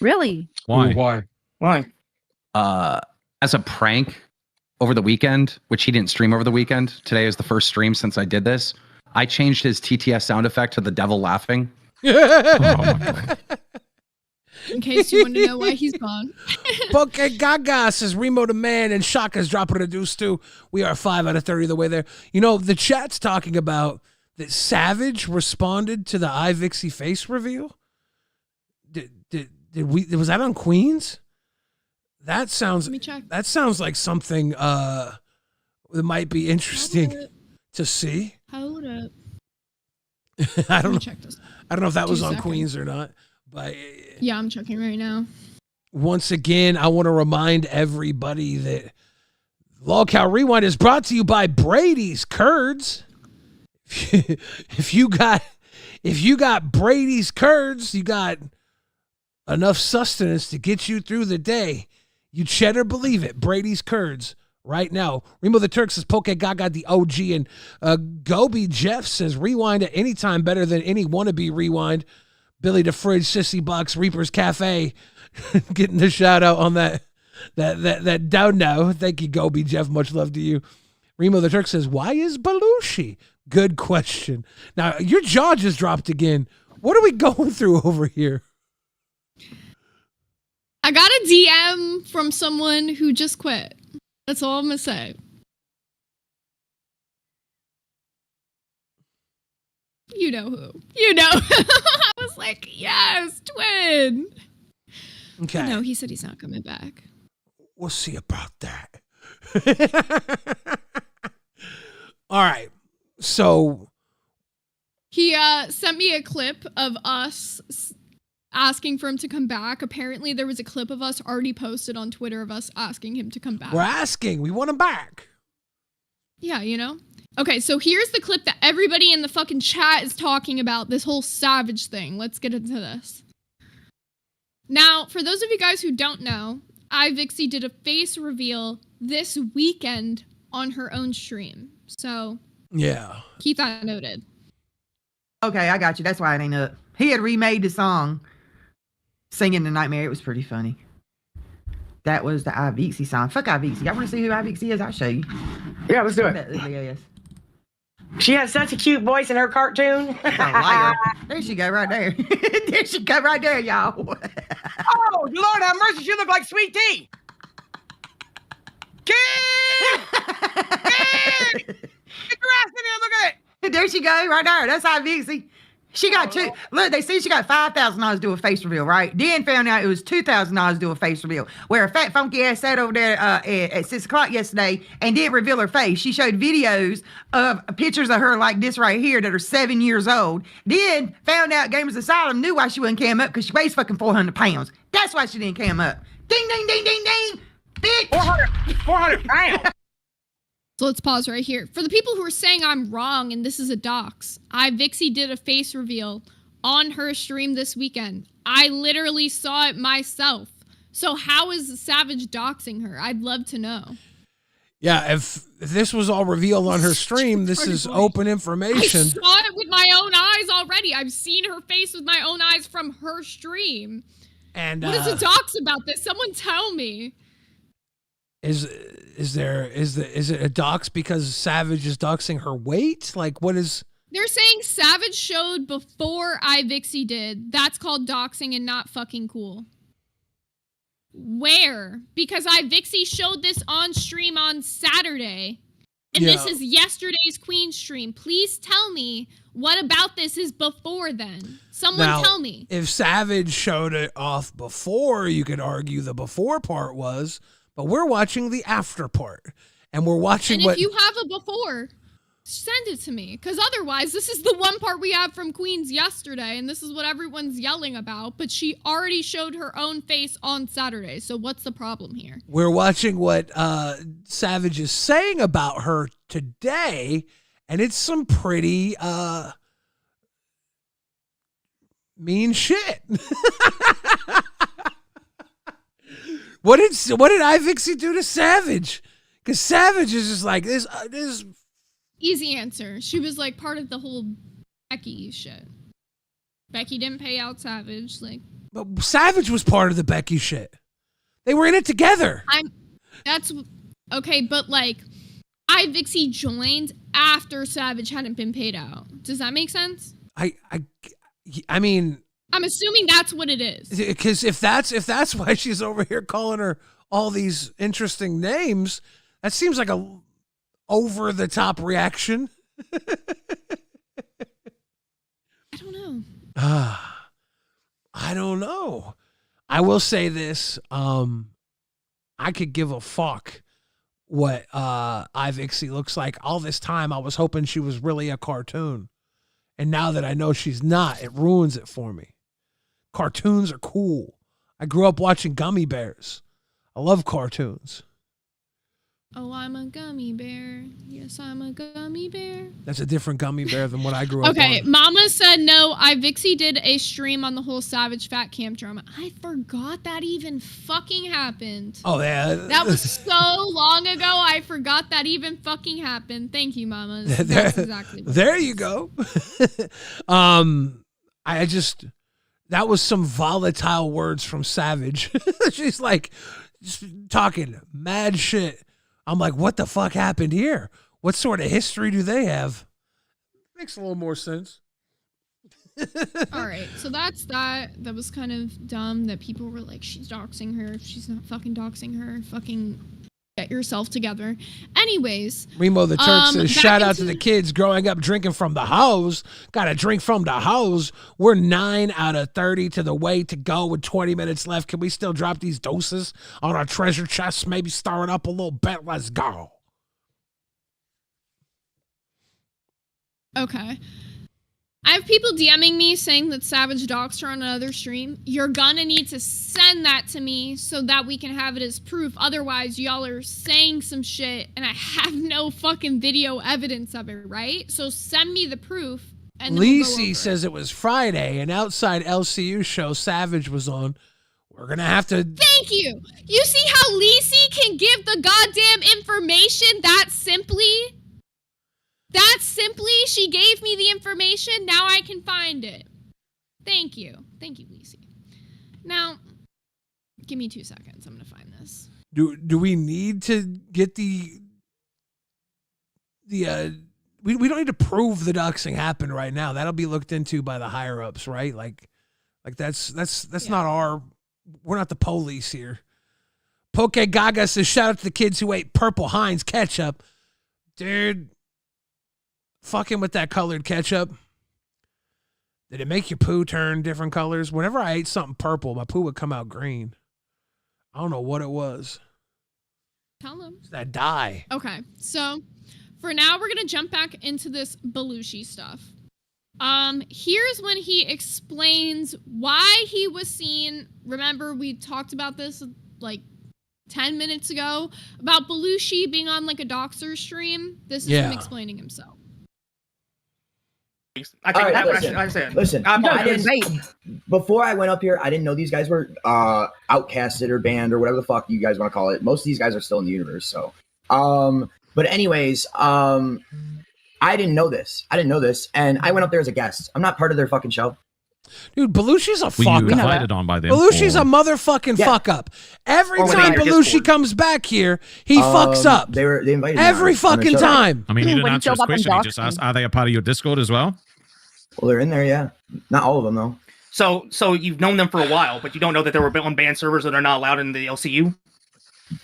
Really? Why? Why? As a prank over the weekend, which he didn't stream over the weekend. Today is the first stream since I did this. I changed his TTS sound effect to the devil laughing. In case you want to know why he's gone. Poke Gaga says Remo the man and Shaka's dropping a deuce too. We are 5 out of 30 the way there. You know, the chat's talking about that Savage responded to the iVixie face reveal. Did we? Was that on Queens? That sounds. Let me check. That sounds like something that might be interesting to see. Hold up. I don't know. Check this. I don't know if that was 2 on seconds. Queens or not, but Yeah, I'm checking right now. once again, I want to remind everybody that LolcowRewind is brought to you by Brady's Curds. If you got Brady's Curds, you got enough sustenance to get you through the day. You cheddar believe it. Brady's Curds right now. Remo the Turk says Poke Gaga the OG, and Gobi Jeff says rewind at any time better than any wannabe rewind. Billy the Fridge, Sissy Bucks, Reaper's Cafe, getting the shout out on that down now. Thank you, Gobi Jeff. Much love to you. Remo the Turk says, why is Belushi? Good question. Now your jaw just dropped again. What are we going through over here? I got a DM from someone who just quit. That's all I'm gonna say. You know who. You know. I was like, yes, twin. Okay. No, he said he's not coming back. We'll see about that. All right. So He sent me a clip of us asking for him to come back. Apparently, there was a clip of us already posted on Twitter of us asking him to come back. we're asking. We want him back. Yeah, you know? Okay, so here's the clip that everybody in the fucking chat is talking about, this whole Savage thing. Let's get into this. Now, for those of you guys who don't know, iVixie did a face reveal this weekend on her own stream. So, yeah. Keep that noted. Okay, I got you. That's why it ain't up. He had remade the song, Singing the Nightmare. It was pretty funny. That was the iVixie song. Fuck iVixie. Y'all want to see who iVixie is? I'll show you. Yeah, let's do it. Yes. She has such a cute voice in her cartoon. Liar. There she go right there. There she go right there, y'all. Oh, Lord have mercy. She look like Sweet Tea. Kid! Kid! Get your ass in here. Look at it. There she go right there. That's iVixie. She got two. Look, they see she got $5,000 to do a face reveal, right? Then found out it was $2,000 to do a face reveal. Where a fat funky ass sat over there at 6 o'clock yesterday and didn't reveal her face. She showed videos of pictures of her like this right here that are 7 years old. Then found out Gamers Asylum knew why she wouldn't cam up because she weighs fucking 400 pounds. That's why she didn't cam up. Ding, ding, ding, ding, ding. Bitch. 400 pounds. So let's pause right here. For the people who are saying I'm wrong and this is a dox, iVixie did a face reveal on her stream this weekend. I literally saw it myself. So how is Savage doxing her? I'd love to know. Yeah, if this was all revealed on her stream, this is open I information. saw it with my own eyes already. I've seen her face with my own eyes from her stream. And what is a dox about this? Someone tell me. Is it a dox because Savage is doxing her weight? Like, what is? They're saying Savage showed before iVixie did. That's called doxing and not fucking cool. Where? Because Vixie showed this on stream on Saturday. And this is yesterday's Queen stream. Please tell me what about this is before then. Someone tell me. If Savage showed it off before, you could argue the before part was, but we're watching the after part. And we're watching if you have a before, send it to me. Because otherwise, this is the one part we have from Queens yesterday, and this is what everyone's yelling about. But she already showed her own face on Saturday. So what's the problem here? We're watching what Savage is saying about her today, and it's some pretty mean shit. What did iVixie do to Savage? Because Savage is just like this. Easy answer. She was like part of the whole Becky shit. Becky didn't pay out Savage. But Savage was part of the Becky shit. They were in it together. That's okay, but iVixie joined after Savage hadn't been paid out. Does that make sense? I mean, I'm assuming that's what it is. Because if that's why she's over here calling her all these interesting names, that seems like a over the top reaction. I don't know. I don't know. I will say this. I could give a fuck what iVixie looks like. All this time I was hoping she was really a cartoon. And now that I know she's not, it ruins it for me. Cartoons are cool. I grew up watching Gummy Bears. I love cartoons. Oh, I'm a gummy bear. Yes, I'm a gummy bear. That's a different gummy bear than what I grew up on. Okay, Mama said no. iVixie did a stream on the whole Savage Fat Camp drama. I forgot that even fucking happened. Oh, yeah. That was so long ago. I forgot that even fucking happened. Thank you, Mama. That's exactly what there you go. That was some volatile words from Savage. She's like just talking mad shit. I'm like, what the fuck happened here? What sort of history do they have? Makes a little more sense. All right, so that's that. That was kind of dumb that people were like, she's doxing her. She's not fucking doxing her. Fucking get yourself together. Anyways. Remo the Turk says, shout out to the kids growing up drinking from the hose. Got to drink from the hose. We're 9 out of 30 to the way to go with 20 minutes left. Can we still drop these doses on our treasure chest? Maybe stir it up a little bit. Let's go. Okay. I have people DMing me saying that Savage doxed her on another stream. You're gonna need to send that to me so that we can have it as proof. Otherwise, y'all are saying some shit and I have no fucking video evidence of it, right? So send me the proof. And Lacey says it was Friday, and outside LCU show Savage was on. We're gonna have to. Thank you. You see how Lacey can give the goddamn information that simply? That simply, she gave me the information. Now I can find it. Thank you. Thank you, Lacey. Now, give me 2 seconds. I'm going to find this. Do we need to get we don't need to prove the doxing happened right now. That'll be looked into by the higher ups, right? Like that's not our, we're not the police here. Poke Gaga says, shout out to the kids who ate Purple Heinz ketchup. Dude. Fucking with that colored ketchup. Did it make your poo turn different colors? Whenever I ate something purple, my poo would come out green. I don't know what it was. Tell them. It's that dye. Okay, so for now, we're going to jump back into this Belushi stuff. Here's when he explains why he was seen. Remember, we talked about this like 10 minutes ago about Belushi being on like a doxer stream. This is him explaining himself. Listen, before I went up here, I didn't know these guys were outcasted or banned or whatever the fuck you guys want to call it. Most of these guys are still in the universe. So, but anyways, I didn't know this. And I went up there as a guest. I'm not part of their fucking show. Dude, Belushi's a fuck up. Invited on by them. Belushi's a motherfucking fuck up. Every time Belushi comes back here, he fucks up. They invited every fucking time. I mean, he didn't answer his question. He just asked, are they a part of your Discord as well? Well, they're in there, yeah. Not all of them, though. So you've known them for a while, but you don't know that they were on banned servers that are not allowed in the LCU?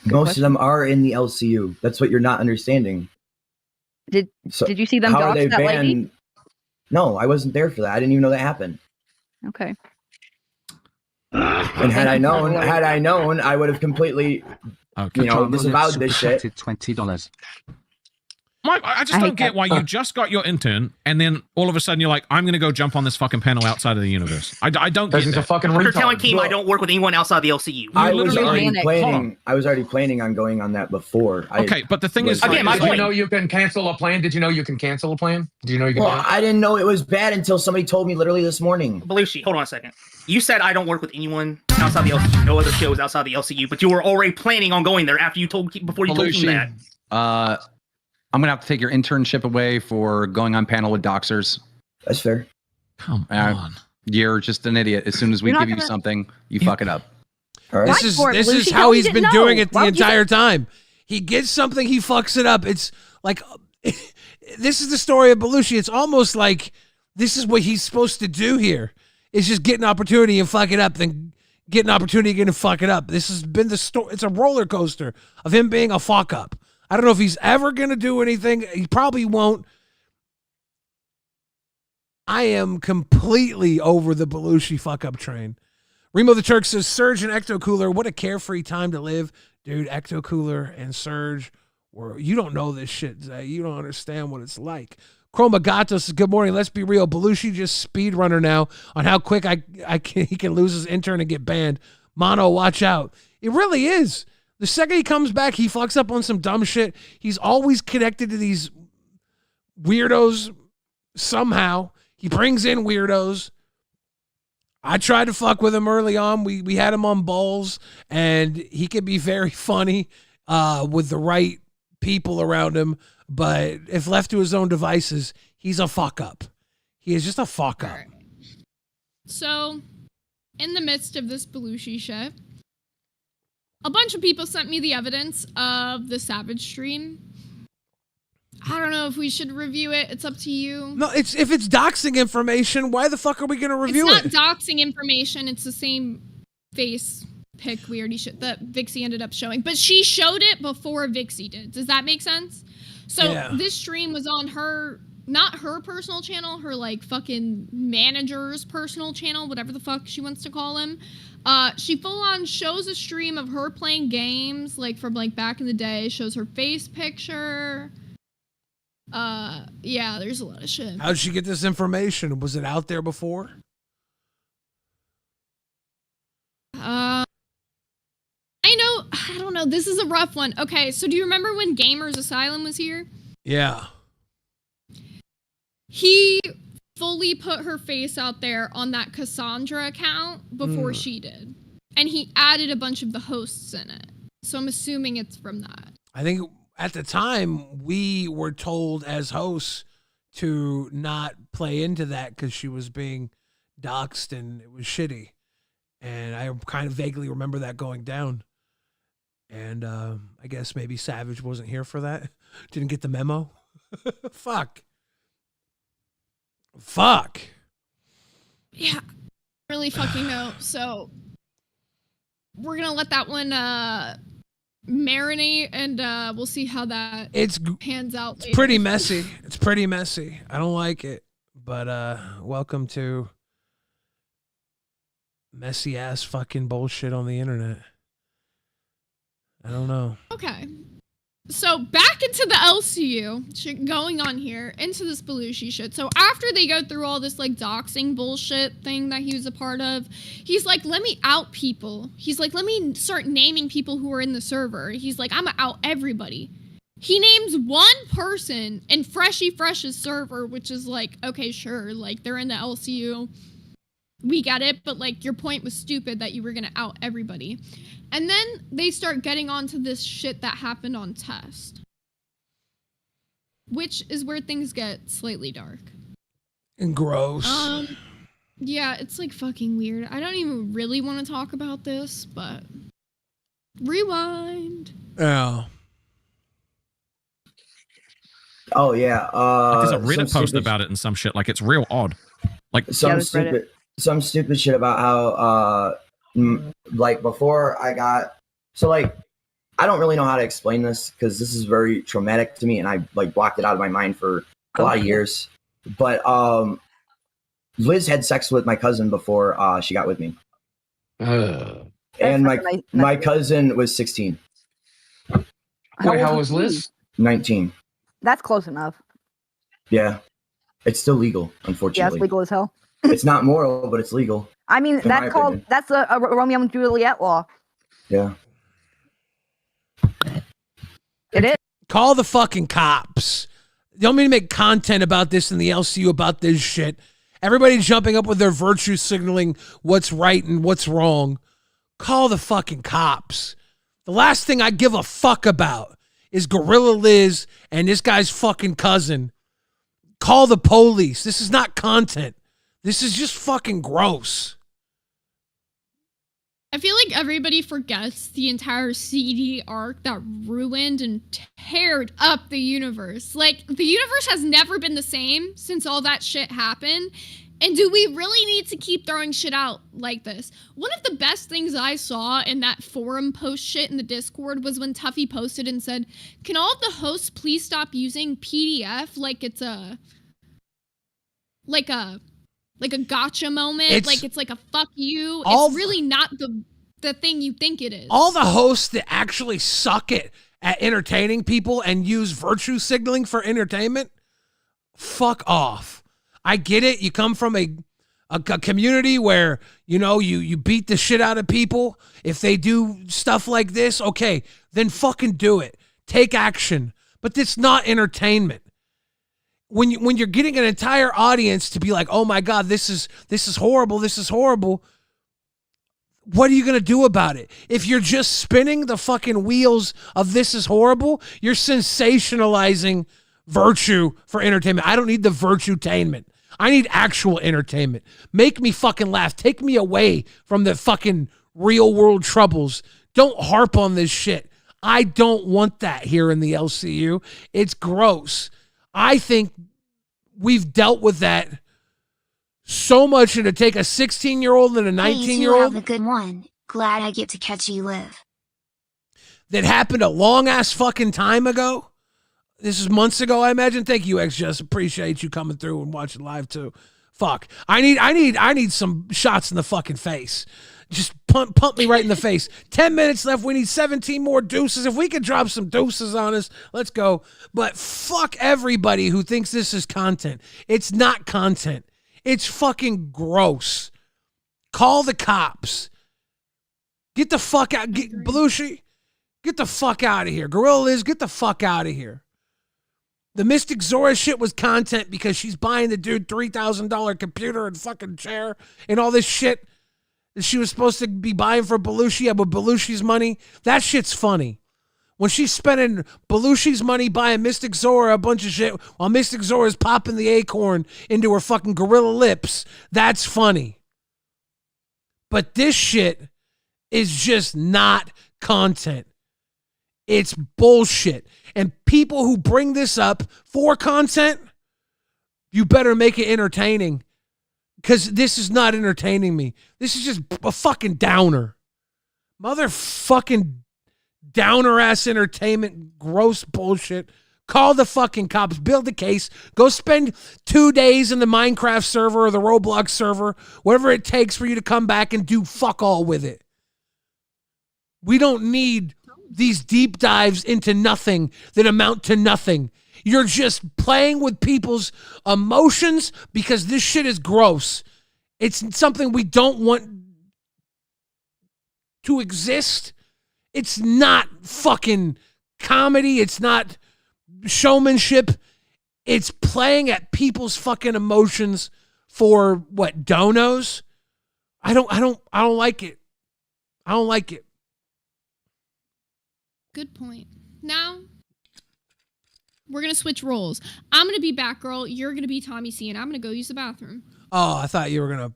Most of them are in the LCU. That's what you're not understanding. Did you see them how are dox they that lady? banned? No, I wasn't there for that. I didn't even know that happened. Okay. And had I known, I would have completely, disavowed this shit. $20. Mike, I just don't get why you just got your intern and then all of a sudden you're like, I'm going to go jump on this fucking panel outside of the universe. I don't get He's that. a fucking You're retard. telling Keem I don't work with anyone outside the LCU. I was already planning on going on that before. Okay, but the thing is, Again, did you know you can cancel a plan? Did you know you can cancel a plan? Do you know you can? Well, I didn't know it was bad until somebody told me literally this morning. Belushi, hold on a second. You said I don't work with anyone outside the LCU. No other shows outside the LCU, but you were already planning on going there after you told before you told me that. I'm gonna have to take your internship away for going on panel with doxers. That's fair. Come on. You're just an idiot. As soon as we give you something, you fuck it up. Right. This is how he's been doing it the entire time. He gets something, he fucks it up. It's like this is the story of Belushi. It's almost like this is what he's supposed to do here. It's just get an opportunity and fuck it up, then get an opportunity again and fuck it up. This has been the story. It's a roller coaster of him being a fuck up. I don't know if he's ever going to do anything. He probably won't. I am completely over the Belushi fuck-up train. Remo the Turk says, Surge and Ecto Cooler, what a carefree time to live. Dude, Ecto Cooler and Surge, you don't know this shit, Zay. You don't understand what it's like. Chroma Gato says, good morning. Let's be real. Belushi just speedrunner now on how quick he can lose his intern and get banned. Mono, watch out. It really is. The second he comes back, he fucks up on some dumb shit. He's always connected to these weirdos somehow. He brings in weirdos. I tried to fuck with him early on. We had him on Bowls, and he could be very funny with the right people around him. But if left to his own devices, he's a fuck up. He is just a fuck up. So, in the midst of this Belushi shit, a bunch of people sent me the evidence of the Savage stream. I don't know if we should review it. It's up to you. No, if it's doxing information, why the fuck are we going to review it? It's not doxing information. It's the same face pic we already that Vixie ended up showing. But she showed it before Vixie did. Does that make sense? So this stream was on her, not her personal channel, her like fucking manager's personal channel, whatever the fuck she wants to call him. She full on shows a stream of her playing games, like from like back in the day, shows her face picture. Yeah, there's a lot of shit. How'd she get this information? Was it out there before? I don't know. This is a rough one. Okay, so do you remember when Gamers Asylum was here? Yeah. He fully put her face out there on that Cassandra account before she did. And he added a bunch of the hosts in it. So I'm assuming it's from that. I think at the time we were told as hosts to not play into that because she was being doxxed and it was shitty. And I kind of vaguely remember that going down. And I guess maybe Savage wasn't here for that. Didn't get the memo. Fuck. Yeah. Really fucking know. So we're going to let that one marinate and we'll see how that pans out later. It's pretty messy. It's pretty messy. I don't like it. But welcome to messy ass fucking bullshit on the internet. I don't know. Okay. So back into the LCU shit going on here, into this Belushi shit. So after they go through all this like doxing bullshit thing that he was a part of, he's like, let me out people. He's like, let me start naming people who are in the server. He's like, I'm gonna out everybody. He names one person in Fresh's server, which is like, okay, sure, like they're in the LCU. We get it, but like your point was stupid that you were gonna out everybody. And then they start getting onto this shit that happened on Test. Which is where things get slightly dark. And gross. Yeah, it's like fucking weird. I don't even really want to talk about this, but rewind. Yeah. Oh yeah. There's a Reddit post about it and some shit. Like it's real odd. Like some stupid. some stupid shit about how like before I got like I don't really know how to explain this because this is very traumatic to me and I like blocked it out of my mind for a lot of years. But Liz had sex with my cousin before she got with me. And my cousin was 16. How was Liz? 19. That's close enough. Yeah. It's still legal, Yeah, unfortunately. it's legal as hell. It's not moral, but it's legal. I mean, in my opinion. that's a Romeo and Juliet law. Yeah. It is. Call the fucking cops. You want me to make content about this in the LCU about this shit? Everybody jumping up with their virtue signaling what's right and what's wrong. Call the fucking cops. The last thing I give a fuck about is Gorilla Liz and this guy's fucking cousin. Call the police. This is not content. This is just fucking gross. I feel like everybody forgets the entire CD arc that ruined and teared up the universe. Like, the universe has never been the same since all that shit happened. And do we really need to keep throwing shit out like this? One of the best things I saw in that forum post shit in the Discord was when Tuffy posted and said, can all of the hosts please stop using PDF like it's a gotcha moment, like it's like a fuck you. It's really not the thing you think it is. All the hosts that actually suck at entertaining people and use virtue signaling for entertainment, fuck off. I get it. You come from a community where, you know, you beat the shit out of people. If they do stuff like this, okay, then fucking do it. Take action. But it's not entertainment. When you're getting an entire audience to be like, oh my God, this is horrible, this is horrible, what are you going to do about it? If you're just spinning the fucking wheels of this is horrible, you're sensationalizing virtue for entertainment. I don't need the virtue-tainment. I need actual entertainment. Make me fucking laugh. Take me away from the fucking real world troubles. Don't harp on this shit. I don't want that here in the LCU. It's gross. I think we've dealt with that so much, and to take a 16-year-old and a 19-year-old. Hey, you have a good one. Glad I get to catch you live. That happened a long ass fucking time ago. This is months ago, I imagine. Thank you, X-Just. Appreciate you coming through and watching live too. Fuck. I need some shots in the fucking face. Just pump me right in the face. 10 minutes left. We need 17 more deuces. If we could drop some deuces on us, let's go. But fuck everybody who thinks this is content. It's not content. It's fucking gross. Call the cops. Get the fuck out. Belushi, get the fuck out of here. Gorilla Liz, get the fuck out of here. The Mystic Zora shit was content because she's buying the dude $3,000 computer and fucking chair and all this shit that she was supposed to be buying for Belushi with Belushi's money. That shit's funny. When she's spending Belushi's money buying Mystic Zora a bunch of shit while Mystic Zora's popping the acorn into her fucking gorilla lips, that's funny. But this shit is just not content. It's bullshit. And people who bring this up for content, you better make it entertaining. Because this is not entertaining me. This is just a fucking downer. Motherfucking downer ass entertainment, gross bullshit. Call the fucking cops, build a case, go spend 2 days in the Minecraft server or the Roblox server, whatever it takes for you to come back and do fuck all with it. We don't need these deep dives into nothing that amount to nothing. You're just playing with people's emotions because this shit is gross. It's something we don't want to exist. It's not fucking comedy. It's not showmanship. It's playing at people's fucking emotions for what, donos? I don't like it. I don't like it. Good point. Now, we're going to switch roles. I'm going to be Batgirl. You're going to be Tommy C. And I'm going to go use the bathroom. Oh, I thought you were going to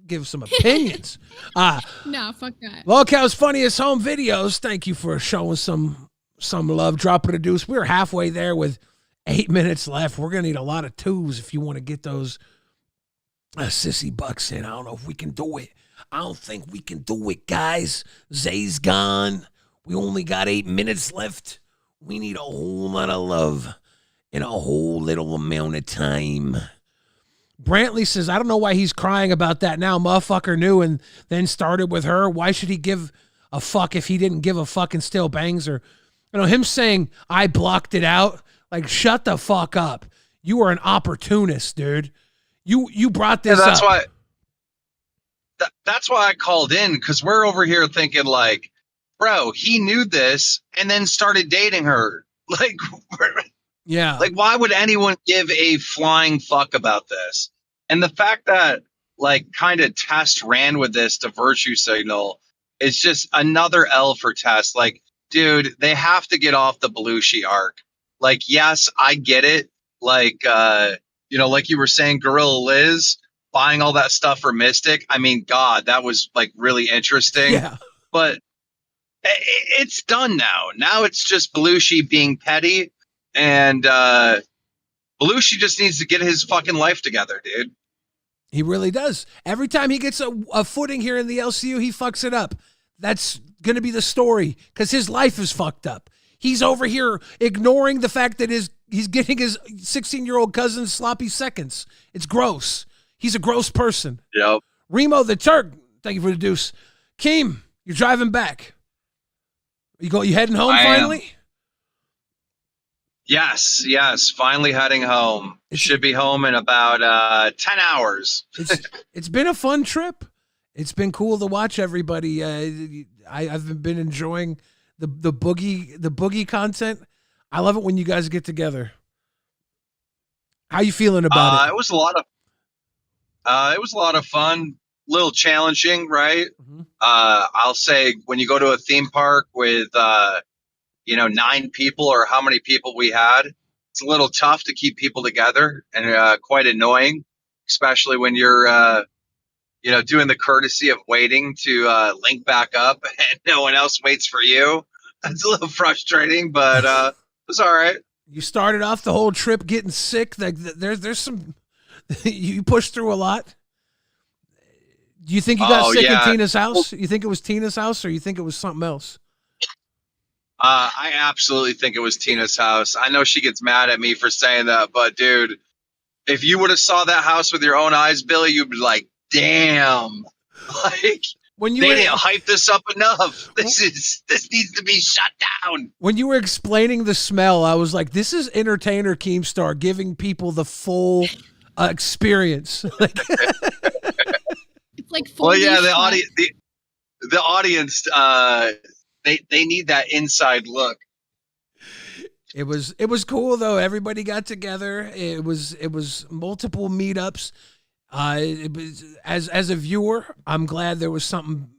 give some opinions. No, fuck that. Lolcow's Funniest Home Videos. Thank you for showing some love. Dropping a deuce. We're halfway there with 8 minutes left. We're going to need a lot of twos if you want to get those Sissy Buck said, I don't know if we can do it. I don't think we can do it, guys. Zay's gone. We only got 8 minutes left. We need a whole lot of love in a whole little amount of time. Brantley says, I don't know why he's crying about that now. Motherfucker knew and then started with her. Why should he give a fuck if he didn't give a fuck and still bangs her? You know, him saying, I blocked it out. Like, shut the fuck up. You are an opportunist, dude. You brought this that's up. Why. That's why I called in, because we're over here thinking like, bro, he knew this and then started dating her. Like, yeah. Like, why would anyone give a flying fuck about this? And the fact that, like, kind of Test ran with this to virtue signal is just another L for Test. Like, dude, they have to get off the Belushi arc. Like, yes, I get it. Like, like you were saying, Gorilla Liz buying all that stuff for Mystic. I mean, God, that was like really interesting. Yeah. But it's done now. Now it's just Belushi being petty, and Belushi just needs to get his fucking life together, dude. He really does. Every time he gets a footing here in the LCU, he fucks it up. That's going to be the story because his life is fucked up. He's over here ignoring the fact that he's getting his 16-year-old cousin sloppy seconds. It's gross. He's a gross person. Yep. Remo the Turk, thank you for the deuce. Keem, you're driving back. You heading home finally? Yes. Finally heading home. Should be home in about 10 hours. It's been a fun trip. It's been cool to watch everybody. I've been enjoying the boogie content. I love it when you guys get together. How you feeling about it? It was a lot of fun. A little challenging, right? Mm-hmm. I'll say when you go to a theme park with 9 people or how many people we had, it's a little tough to keep people together and quite annoying, especially when you're doing the courtesy of waiting to link back up and no one else waits for you. That's a little frustrating, but it was all right. You started off the whole trip getting sick. Like there's some you pushed through a lot. Do you think you got sick in Tina's house? You think it was Tina's house, or you think it was something else? I absolutely think it was Tina's house. I know she gets mad at me for saying that, but dude, if you would have saw that house with your own eyes, Billy, you'd be like, damn. Like, they didn't hype this up enough. This needs to be shut down. When you were explaining the smell, I was like, this is entertainer Keemstar giving people the full experience. It's like well, yeah, the audience, they need that inside look. It was cool though. Everybody got together. It was multiple meetups. It was as a viewer, I'm glad there was something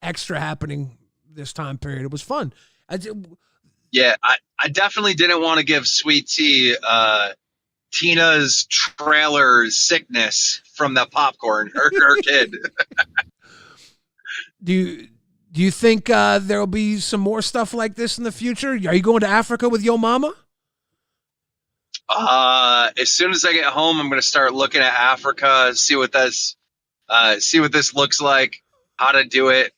extra happening this time period. It was fun. Yeah, I definitely didn't want to give Sweet Tea Tina's trailer sickness from that popcorn. Her kid. Do you think there'll be some more stuff like this in the future? Are you going to Africa with your mama? As soon as I get home, I'm going to start looking at Africa, see what this looks like, how to do it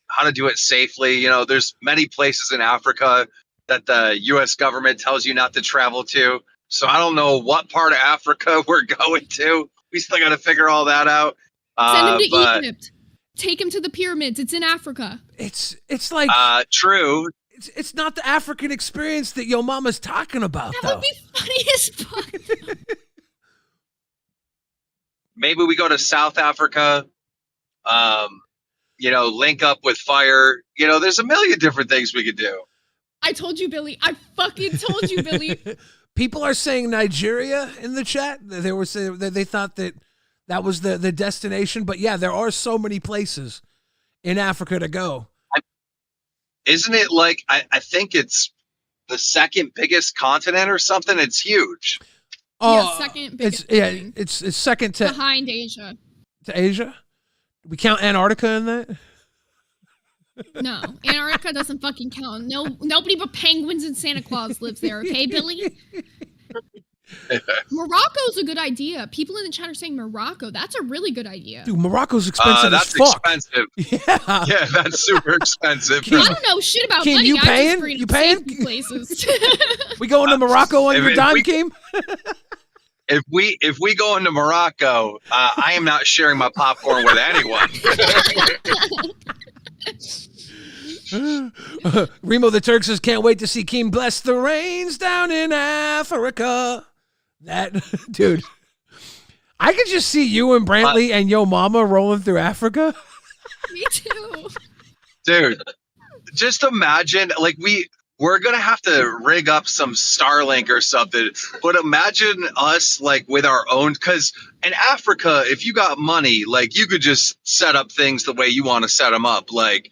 safely. You know, there's many places in Africa that the U.S. government tells you not to travel to. So I don't know what part of Africa we're going to. We still got to figure all that out. Send him to Egypt. Take him to the pyramids. It's in Africa. It's like true. It's not the African experience that your mama's talking about. That would be funny as fuck. Maybe we go to South Africa. Link up with fire. There's a million different things we could do. I told you, Billy. I fucking told you, Billy. People are saying Nigeria in the chat. They were saying that they thought that was the destination. But yeah, there are so many places in Africa to go. Isn't it like, I think it's the second biggest continent or something? It's huge. Oh, yeah, second biggest. It's second to behind Asia. To Asia? Do we count Antarctica in that? No, Antarctica doesn't fucking count. No, nobody but penguins and Santa Claus lives there. Okay, Billy. Morocco's a good idea. People in the chat are saying Morocco. That's a really good idea. Dude, Morocco's expensive That's as fuck. expensive. Yeah. Yeah, that's super expensive. I don't know shit about Keem, money. you I just paying? read You paying? safety places. We going to Morocco on your dime, we- Keem? If we go into Morocco, I am not sharing my popcorn with anyone. Remo the Turk says, can't wait to see Keem bless the rains down in Africa. That, dude, I could just see you and Brantley and Yo Mama rolling through Africa. Me too. Dude, just imagine, like, we're gonna have to rig up some Starlink or something, but imagine us like with our own, because in Africa, if you got money, like you could just set up things the way you want to set them up. Like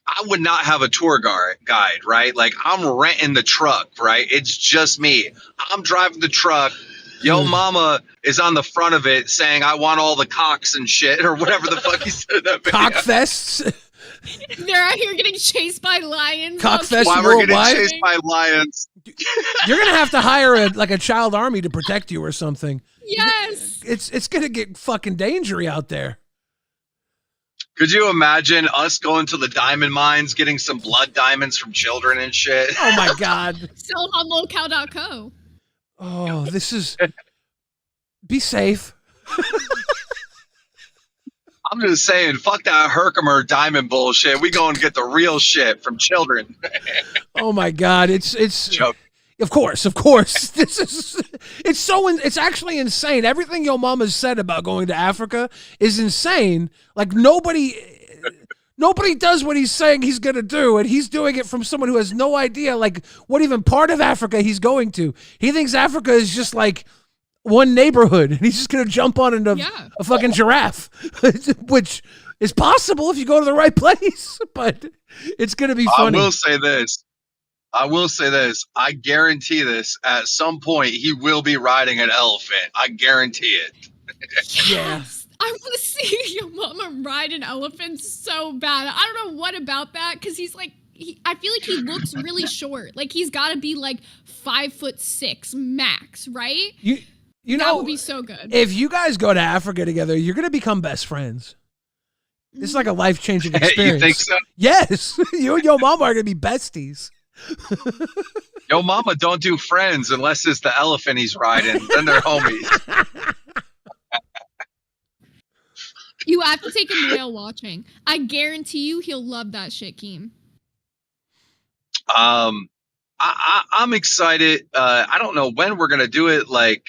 I would not have a tour guide, right? Like I'm renting the truck, right? It's just me. I'm driving the truck. Yo Mama is on the front of it saying, I want all the cocks and shit, or whatever the fuck he said in that video. Cockfests. They're out here getting chased by lions. Cockfest While we're getting worldwide. chased by lions. You're gonna have to hire a child army to protect you or something. Yes. It's gonna get fucking dangery out there. Could you imagine us going to the diamond mines, getting some blood diamonds from children and shit? Oh my god. Sell on lolcow.co. Oh, this is. Be safe. I'm just saying, fuck that Herkimer diamond bullshit. We go and get the real shit from children. Oh my god, it's Joke. Of course. This is it's actually insane. Everything Yo Mama's said about going to Africa is insane. Like nobody does what he's saying he's gonna do, and he's doing it from someone who has no idea like what even part of Africa he's going to. He thinks Africa is just like one neighborhood, and he's just gonna jump on into a fucking giraffe, which is possible if you go to the right place, but it's gonna be funny. I will say this. I guarantee this. At some point, he will be riding an elephant. I guarantee it. Yes. I want to see Yo Mama ride an elephant so bad. I don't know what about that, because he's like, I feel like he looks really short. Like he's got to be like 5'6" max, right? You know, that would be so good. If you guys go to Africa together, you're gonna become best friends. It's like a life-changing experience. You think so? Yes. You and Yo Mama are gonna be besties. Yo Mama don't do friends unless it's the elephant he's riding. Then they're homies. You have to take him whale watching. I guarantee you he'll love that shit, Keem. I'm excited. I don't know when we're gonna do it. Like,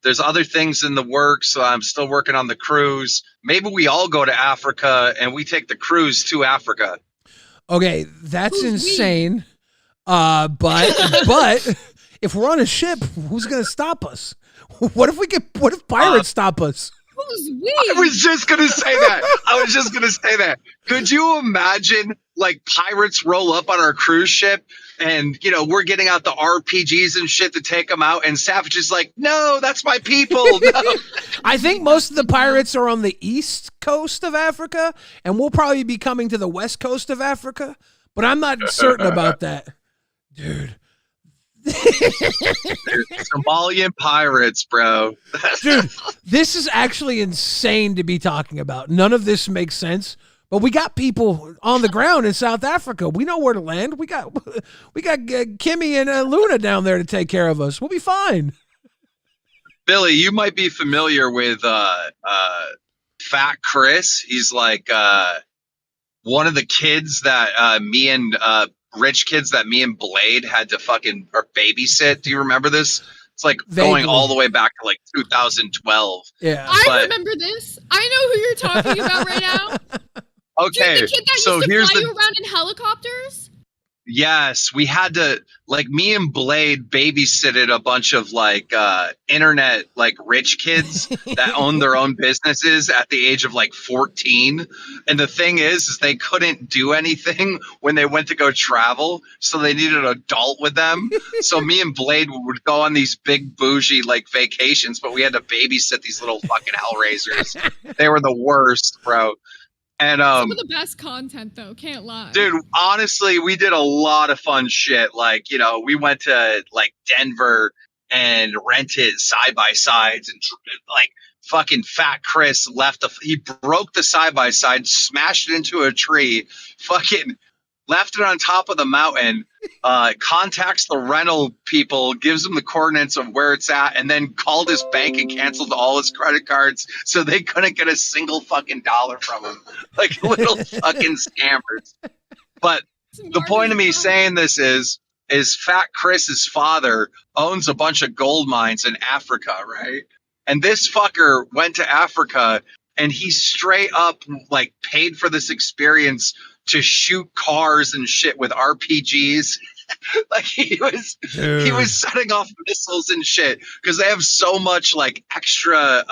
there's other things in the works. So I'm still working on the cruise. Maybe we all go to Africa and we take the cruise to Africa. Okay, that's insane. But if we're on a ship, who's gonna stop us? What if pirates stop us? Who's we? I was just gonna say that. Could you imagine like pirates roll up on our cruise ship and we're getting out the RPGs and shit to take them out, and Savage is like, no, that's my people. No. I think most of the pirates are on the east coast of Africa, and we'll probably be coming to the west coast of Africa, but I'm not certain about that. Dude. Somalian pirates, bro. Dude, this is actually insane to be talking about. None of this makes sense, but we got people on the ground in South Africa. We know where to land. We got Kimmy and Luna down there to take care of us. We'll be fine. Billy, you might be familiar with Fat Chris. He's like one of the kids that rich kids that me and Blade had to fucking babysit. Do you remember this? It's like going all the way back to like 2012. Yeah, I remember this. I know who you're talking about right now. Okay, Dude, the kid that so used to here's fly you around in helicopters? Yes, we had to, like, me and Blade babysitted a bunch of like internet like rich kids that owned their own businesses at the age of like 14. And the thing is they couldn't do anything when they went to go travel, so they needed an adult with them. So me and Blade would go on these big bougie like vacations, but we had to babysit these little fucking hellraisers. They were the worst, bro. And some of the best content though, can't lie. Dude, honestly, we did a lot of fun shit. Like, we went to like Denver and rented side by sides, and like fucking Fat Chris he broke the side by side, smashed it into a tree, fucking left it on top of the mountain, contacts the rental people, gives them the coordinates of where it's at, and then called his bank and canceled all his credit cards so they couldn't get a single fucking dollar from him. Like little fucking scammers. But the point of me saying this is Fat Chris's father owns a bunch of gold mines in Africa, right? And this fucker went to Africa and he straight up like paid for this experience to shoot cars and shit with RPGs. Like he was setting off missiles and shit because they have so much like extra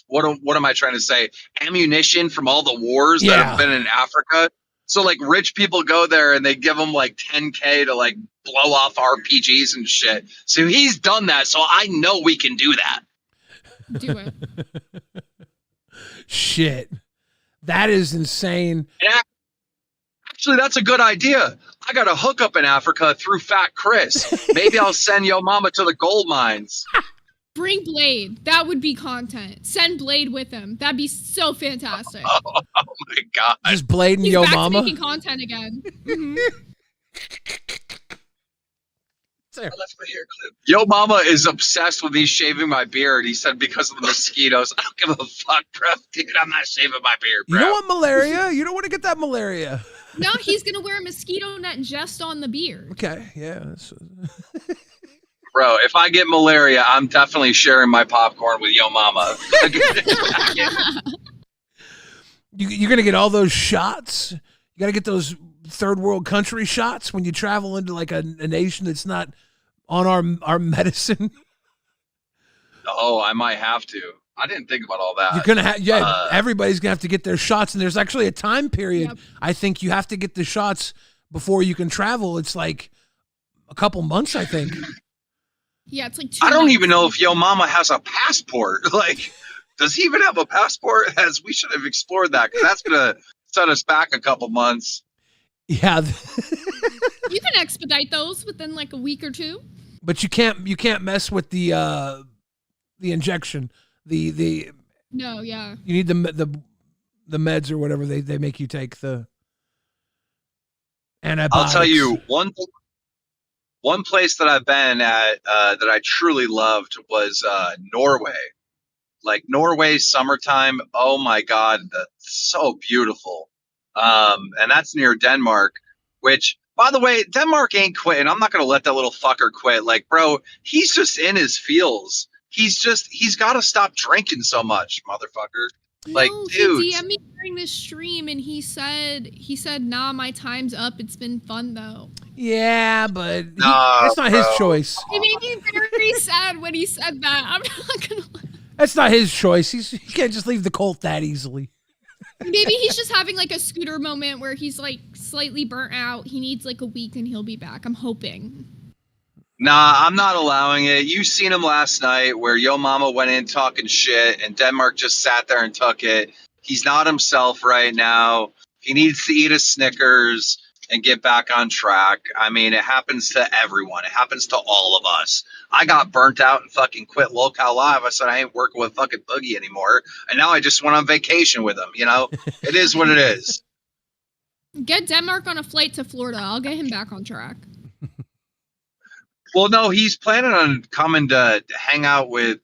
what am I trying to say? Ammunition from all the wars that have been in Africa. So like rich people go there and they give them like 10K to like blow off RPGs and shit. So he's done that. So I know we can do that. Do it. Shit. That is insane. Actually, that's a good idea. I got a hookup in Africa through Fat Chris. Maybe I'll send Yo Mama to the gold mines. Bring Blade. That would be content. Send Blade with him. That'd be so fantastic. Oh my God. Just Blade and He's Yo back Mama. to making content again. Mhm. Yo Mama is obsessed with me shaving my beard. He said because of the mosquitoes. I don't give a fuck, bro. Dude, I'm not shaving my beard, bro. You don't want malaria. You don't want to get that malaria. No, he's gonna wear a mosquito net just on the beard. Okay, yeah. Bro, if I get malaria, I'm definitely sharing my popcorn with Yo Mama. You're going to get all those shots. You got to get those third world country shots when you travel into like a nation that's not on our medicine. Oh, I might have to. I didn't think about all that. You're going to have, everybody's going to have to get their shots. And there's actually a time period. Yep. I think you have to get the shots before you can travel. It's like a couple months, I think. Yeah, it's like I don't even know if Yo Mama has a passport. Like, does he even have a passport? As we should have explored that, because that's gonna set us back a couple months. Yeah, you can expedite those within like a week or two. But you can't mess with the injection. The no, yeah. You need the meds or whatever they make you take, the antibiotics. I'll tell you one place that I've been at that I truly loved was Norway. Like Norway's summertime, oh my God, that's so beautiful. And that's near Denmark, which, by the way, Denmark ain't quitting. I'm not going to let that little fucker quit. Like, bro, he's just in his feels. He's got to stop drinking so much, motherfucker. Like, no, dude. He DM'd me during this stream and he said, nah, my time's up. It's been fun though. Yeah, but that's not his choice. It made me very sad when he said that. I'm not gonna. That's not his choice. He can't just leave the cult that easily. Maybe he's just having like a scooter moment where he's like slightly burnt out. He needs like a week and he'll be back. I'm hoping. Nah, I'm not allowing it. You seen him last night where Yo Mama went in talking shit and Denmark just sat there and took it. He's not himself right now. He needs to eat a Snickers and get back on track. I mean, it happens to everyone. It happens to all of us. I got burnt out and fucking quit Local Live. I said I ain't working with fucking Boogie anymore. And now I just went on vacation with him, you know? It is what it is. Get Denmark on a flight to Florida. I'll get him back on track. Well, no, he's planning on coming to hang out with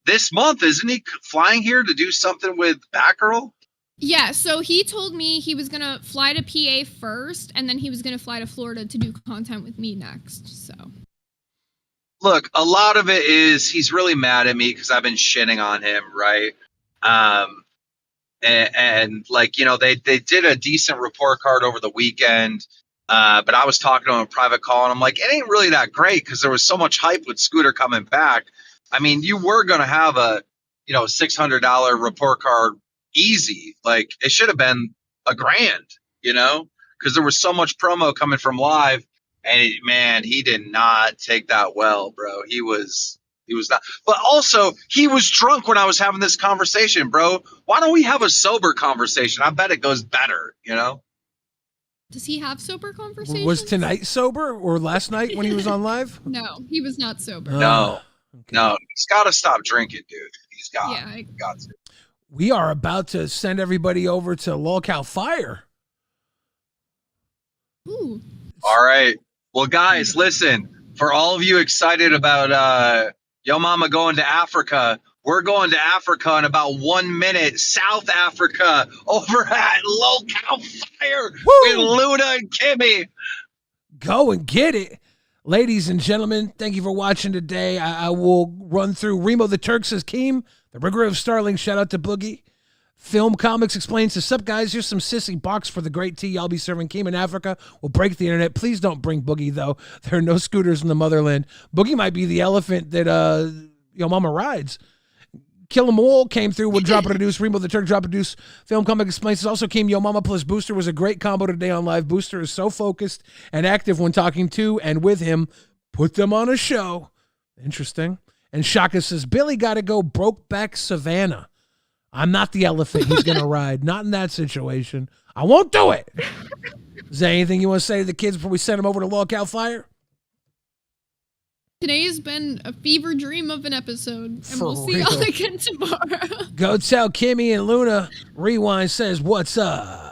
this month, isn't he? Flying here to do something with Batgirl? Yeah, so he told me he was going to fly to PA first, and then he was going to fly to Florida to do content with me next, so. Look, a lot of it is he's really mad at me because I've been shitting on him, right? And like, you know, they did a decent report card over the weekend, but I was talking to him in a private call, and I'm like, it ain't really that great because there was so much hype with Scooter coming back. I mean, you were going to have a, you know, $600 report card easy. Like, it should have been $1,000, you know, because there was so much promo coming from live, and man, he did not take that well, bro. He was not, but also he was drunk when I was having this conversation, bro. Why don't we have a sober conversation? I bet it goes better, you know? Does he have sober conversations? Was tonight sober or last night when he was on live? No, he was not sober. No, he's got to stop drinking, dude. He's got, got to. We are about to send everybody over to Lolcow Fire. Ooh. All right. Well, guys, listen. For all of you excited about Yo Mama going to Africa, we're going to Africa in about 1 minute. South Africa over at Lolcow Fire with Luna and Kimmy. Go and get it. Ladies and gentlemen, thank you for watching today. I will run through. Remo the Turk says, Keem, the rigor of Starling, shout out to Boogie. Film Comics explains, to sup guys, here's some sissy box for the great tea. I'll be serving Keem in Africa. We'll break the internet. Please don't bring Boogie, though. There are no scooters in the motherland. Boogie might be the elephant that Yo Mama rides. Kill 'em All came through with Drop It Deuce. Remo the Turk Drop It Deuce. Film Comic explains, also came Yo Mama plus Booster was a great combo today on live. Booster is so focused and active when talking to and with him. Put them on a show. Interesting. And Shaka says, Billy got to go Brokeback Savannah. I'm not the elephant he's going to ride. Not in that situation. I won't do it. Is there anything you want to say to the kids before we send them over to Lolcow Fire? Today has been a fever dream of an episode, and we'll see real. y'all again tomorrow. Go tell Kimmy and Luna. Rewind says, what's up?